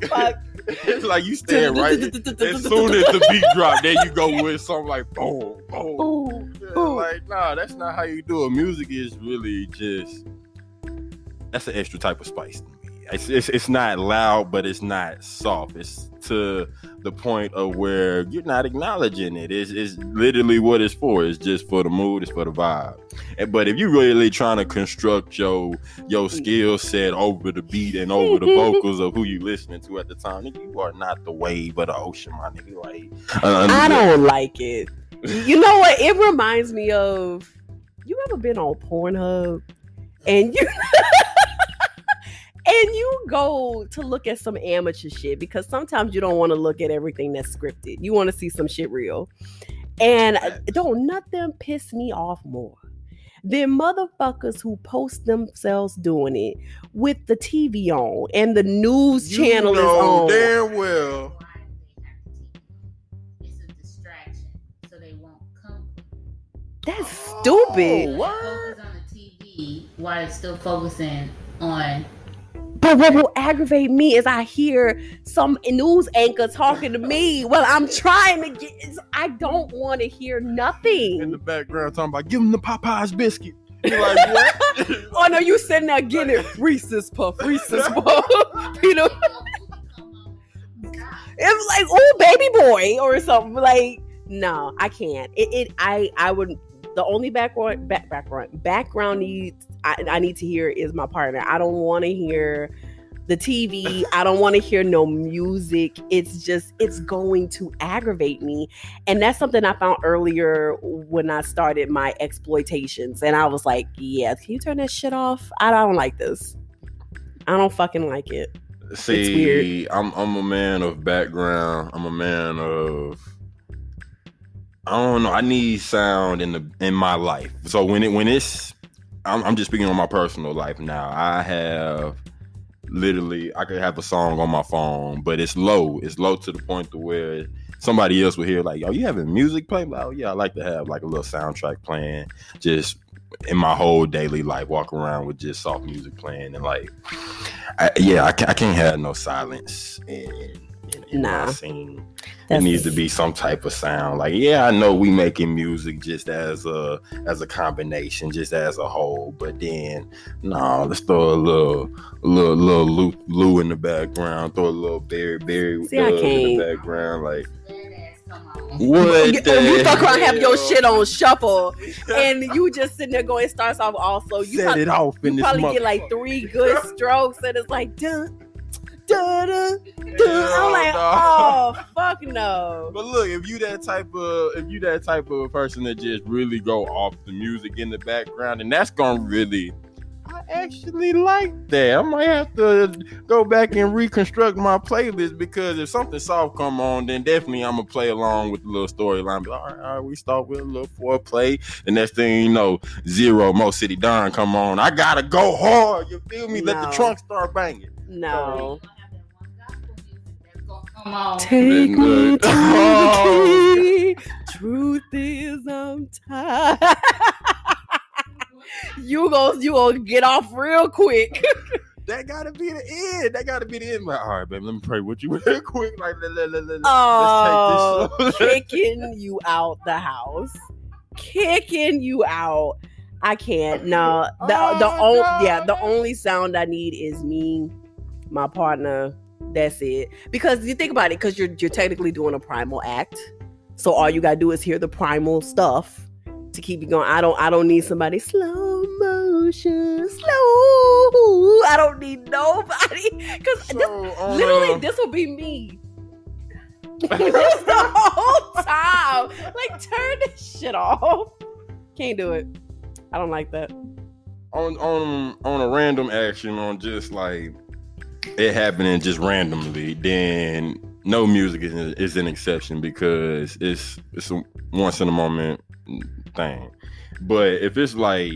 S2: it's like you stand right. As soon as the beat drop, there you go with something like boom, boom. Like nah, that's not how you do it. Music is really just that's an extra type of spice to me. It's not loud, but it's not soft. It's to the point of where you're not acknowledging it. It's literally what it's for. It's just for the mood. It's for the vibe. But if you really trying to construct your skill set over the beat and over the vocals of who you listening to at the time, nigga, you are not the wave of the ocean, my nigga. Like
S1: I don't like it. You know what? It reminds me of. You ever been on Pornhub and you. And you go to look at some amateur shit because sometimes you don't want to look at everything that's scripted. You want to see some shit real. And don't nothing piss me off more than motherfuckers who post themselves doing it with the TV on and the news channel is on.
S2: Damn well.
S3: It's a distraction, so they won't come.
S1: That's stupid.
S3: What? Focus on the TV while it's still focusing on.
S1: But what will aggravate me is I hear some news anchor talking to me while I'm trying to get. I don't want to hear nothing.
S2: In the background talking about, give him the Popeyes biscuit. You're like, what?
S1: Oh no, you sitting there getting it. Reese's Puff. Peter. It's like, oh, baby boy or something. Like, no, I can't. I would. The only background needs I need to hear is my partner. I don't want to hear the TV. I don't want to hear no music. It's going to aggravate me. And that's something I found earlier when I started my exploitations. And I was like, yeah, can you turn that shit off? I don't like this. I don't fucking like it.
S2: See,
S1: it's weird.
S2: I'm a man of background. I'm a man of, I don't know. I need sound in my life. So when it's, I'm just speaking on my personal life now. I have literally, I could have a song on my phone, but it's low. It's low to the point to where somebody else will hear like, "Yo, you having music playing?" Like, oh yeah, I like to have like a little soundtrack playing, just in my whole daily life, walk around with just soft music playing, and like, I can't have no silence in my scene. It needs to be some type of sound. Like, yeah, I know we making music just as a combination, just as a whole. But then, no, let's throw a little Lou in the background. Throw a little Berry in the background. Like, what?
S1: You fuck around, have your shit on shuffle, and you just sitting there going. It starts off also. You
S2: set it off.
S1: You probably get like 3 good strokes, and it's like dun. I'm like, oh fuck no.
S2: But look, if you that type of person that just really go off the music in the background, and that's gonna really, I actually like that. I might have to go back and reconstruct my playlist, because if something soft come on, then definitely I'm gonna play along with the little storyline. All right, we start with a little foreplay. The next thing you know, Zero, Mo City Don come on. I gotta go hard. You feel me?
S1: No.
S2: Let the trunk start banging.
S1: No.
S3: Take
S1: me to the key. Truth is, I'm tired. You gonna get off real quick.
S2: That gotta be the end. Like, all right, babe, let me pray with you real quick. Like, let's take this.
S1: Kicking you out the house. Kicking you out. I can't. No. The only sound I need is me, my partner. That's it. Because you think about it, because you're technically doing a primal act. So all you gotta do is hear the primal stuff to keep you going. I don't need somebody slow motion, slow. I don't need nobody, because this will be me. Just the whole time. Like, turn this shit off. Can't do it. I don't like that.
S2: On a random action, on just like it happening just randomly, then no, music is an exception, because it's a once in a moment thing. But if it's like,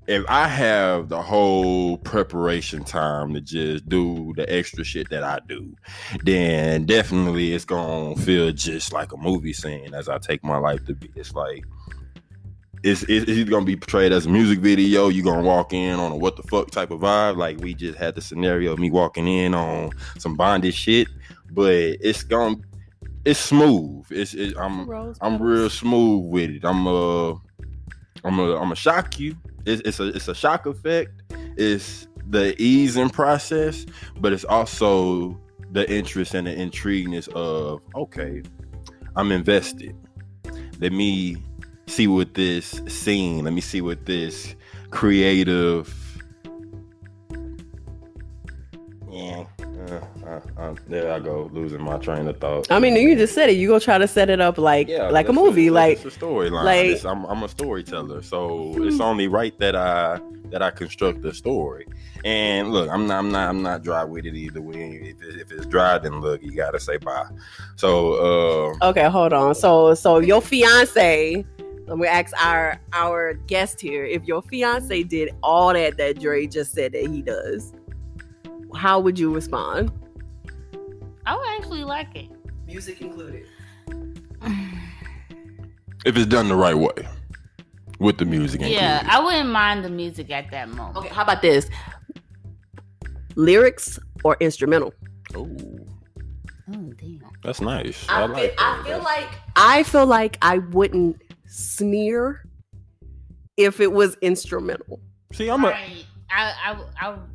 S2: if I have the whole preparation time to just do the extra shit that I do, then definitely it's gonna feel just like a movie scene as I take my life to be. It's like, Is it gonna be portrayed as a music video? You gonna walk in on a what the fuck type of vibe? Like we just had the scenario of me walking in on some bondage shit, but it's smooth. I'm real smooth with it. I'm a shock you. It's a shock effect. It's the ease in process, but it's also the interest and the intrigueness of, okay, I'm invested. Let me see what this scene, let me see what this creative, there I go, losing my train of thought.
S1: I mean, you just said it. You go try to set it up like a movie, like
S2: it's a storyline.
S1: Like,
S2: I'm a storyteller, so it's only right that I construct a story. And look, I'm not dry with it either way. If it's dry, then look, you gotta say bye. So
S1: okay, hold on. So your fiance. Let me ask our guest here: if your fiance did all that Dre just said that he does, how would you respond?
S3: I would actually like it,
S1: music included.
S2: If it's done the right way, with the music included.
S3: Yeah, I wouldn't mind the music at that moment.
S1: Okay, how about this? Lyrics or instrumental?
S2: Oh,
S3: damn,
S2: that's nice.
S1: I feel like I wouldn't sneer if it was instrumental.
S2: See, I
S3: would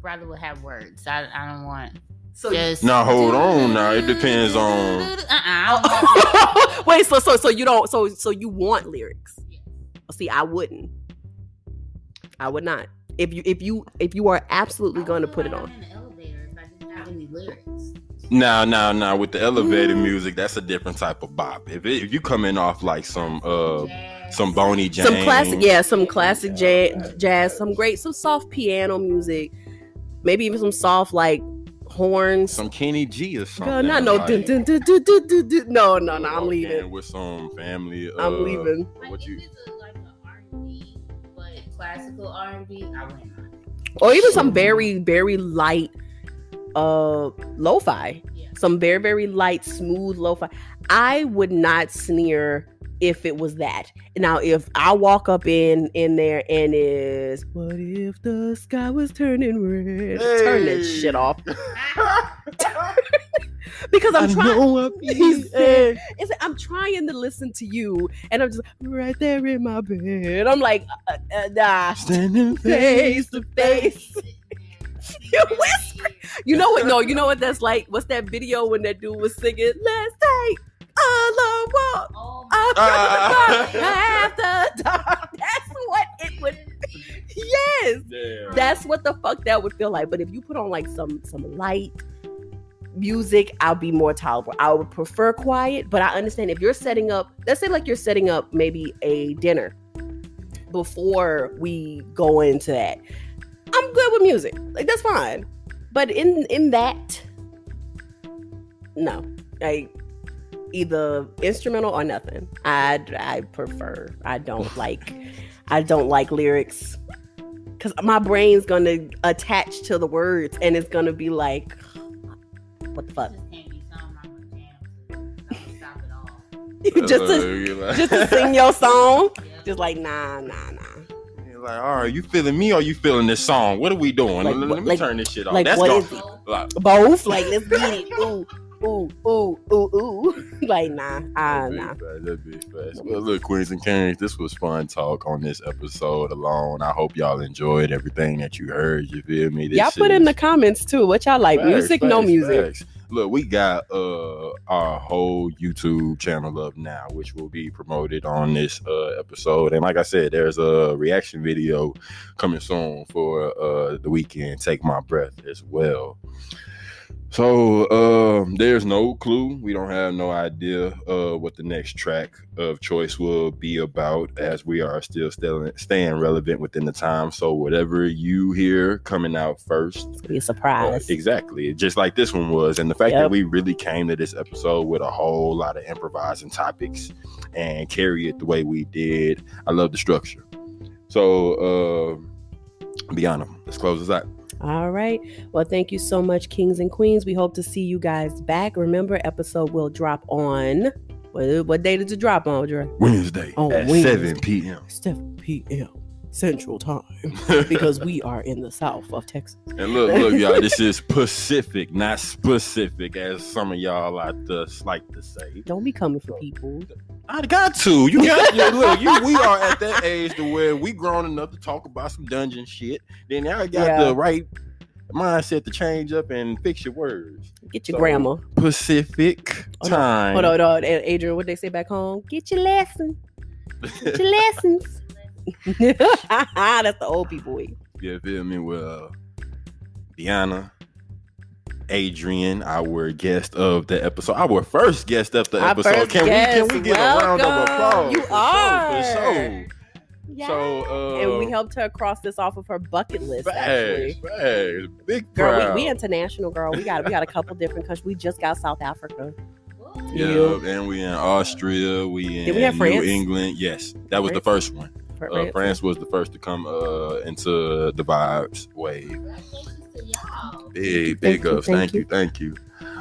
S3: rather would have words. I don't want.
S1: So
S3: just
S2: now hold on. Now it depends on.
S1: Wait, so you don't. So you want lyrics?
S3: Yeah.
S1: See, I wouldn't. I would not. If you are absolutely going to put it on.
S3: In the elevator, if I didn't have any lyrics.
S2: Now with the elevator music, that's a different type of bop. If you coming off like some Boney James,
S1: some classic jazz, some soft piano music, maybe even some soft like horns,
S2: some Kenny G or something.
S1: No, no, I'm leaving.
S2: With some family,
S1: I'm leaving.
S2: What you?
S3: Like an R&B, but classical R&B, I wouldn't mind.
S1: Or even some very, very light lo-fi. Yeah. Some very, very light, smooth lo-fi. I would not sneer if it was that. Now, if I walk up in there and is, what if the sky was turning red? Hey. Turn that shit off. Because I'm I'm trying to listen to you, and I'm just right there in my bed. I'm like, nah.
S2: Standing face to face.
S1: You whisper. You know what? No, you know what that's like? What's that video when that dude was singing, let's take a long walk after dark? That's what it would be. Yes. Damn. That's what the fuck that would feel like. But if you put on like some light music, I'll be more tolerable. I would prefer quiet, but I understand if you're setting up, let's say like you're setting up maybe a dinner before we go into that. I'm good with music. Like, that's fine. But in that, no. Like, either instrumental or nothing. I prefer. I don't like lyrics. Because my brain's going to attach to the words and it's going to be like, what the fuck? Just to sing your song? Yeah. Just like, nah.
S2: Like, all right, you feeling me or you feeling this song? What are we doing? Like, let me turn this shit off.
S1: Like,
S2: that's
S1: what is it? Both? Like, let's get it. Ooh. Like, nah.
S2: That'd be fast. Well, look, Queens and Kings, this was fun talk on this episode alone. I hope y'all enjoyed everything that you heard. You feel me?
S1: Y'all put in the comments, too. What y'all like? Music, no music?
S2: Look, we got our whole YouTube channel up now, which will be promoted on this episode. And like I said, there's a reaction video coming soon for the Weeknd, Take My Breath as well. So there's no clue. We don't have no idea what the next track of choice will be about, as we are still staying relevant within the time. So whatever you hear coming out first,
S1: it's gonna be a surprise.
S2: Exactly, just like this one was. And the fact that we really came to this episode with a whole lot of improvising topics and carry it the way we did, I love the structure. So beyond them, let's close this out.
S1: All right. Well, thank you so much, Kings and Queens. We hope to see you guys back. Remember, episode will drop on... What day did it drop on, Dre?
S2: Wednesday at 7 p.m.
S1: p.m. Central Time because we are in the south of Texas.
S2: And look, y'all, this is Pacific, not specific, as some of y'all like to say.
S1: Don't be coming for people.
S2: I got to. You got to. Look, we are at that age to where we grown enough to talk about some dungeon shit. Then I got the right mindset to change up and fix your words.
S1: Get your grammar.
S2: Pacific time.
S1: Hold on. Adrian, what they say back home? Get your lesson. Get your lessons. That's the old people way.
S2: Yeah, feel me? Well, Deanna, Adrian, our guest of the episode, our first guest of the episode. Can we get a round of applause?
S1: You are.
S2: For sure.
S1: Yeah.
S2: So,
S1: and we helped her cross this off of her bucket list.
S2: Facts. Big
S1: girl,
S2: proud.
S1: we international, girl. We got a couple different countries. We just got South Africa.
S2: Yeah, and we in Austria.
S1: Did we have France?
S2: New England. Yes, that was the first one. France was the first to come into the vibes wave. Big ups. Thank you.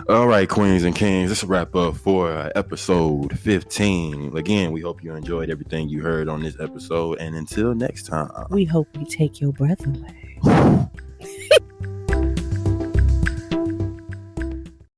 S2: All right, queens and kings, let's wrap up for episode 15. Again, we hope you enjoyed everything you heard on this episode, and until next time,
S1: we hope we take your breath away.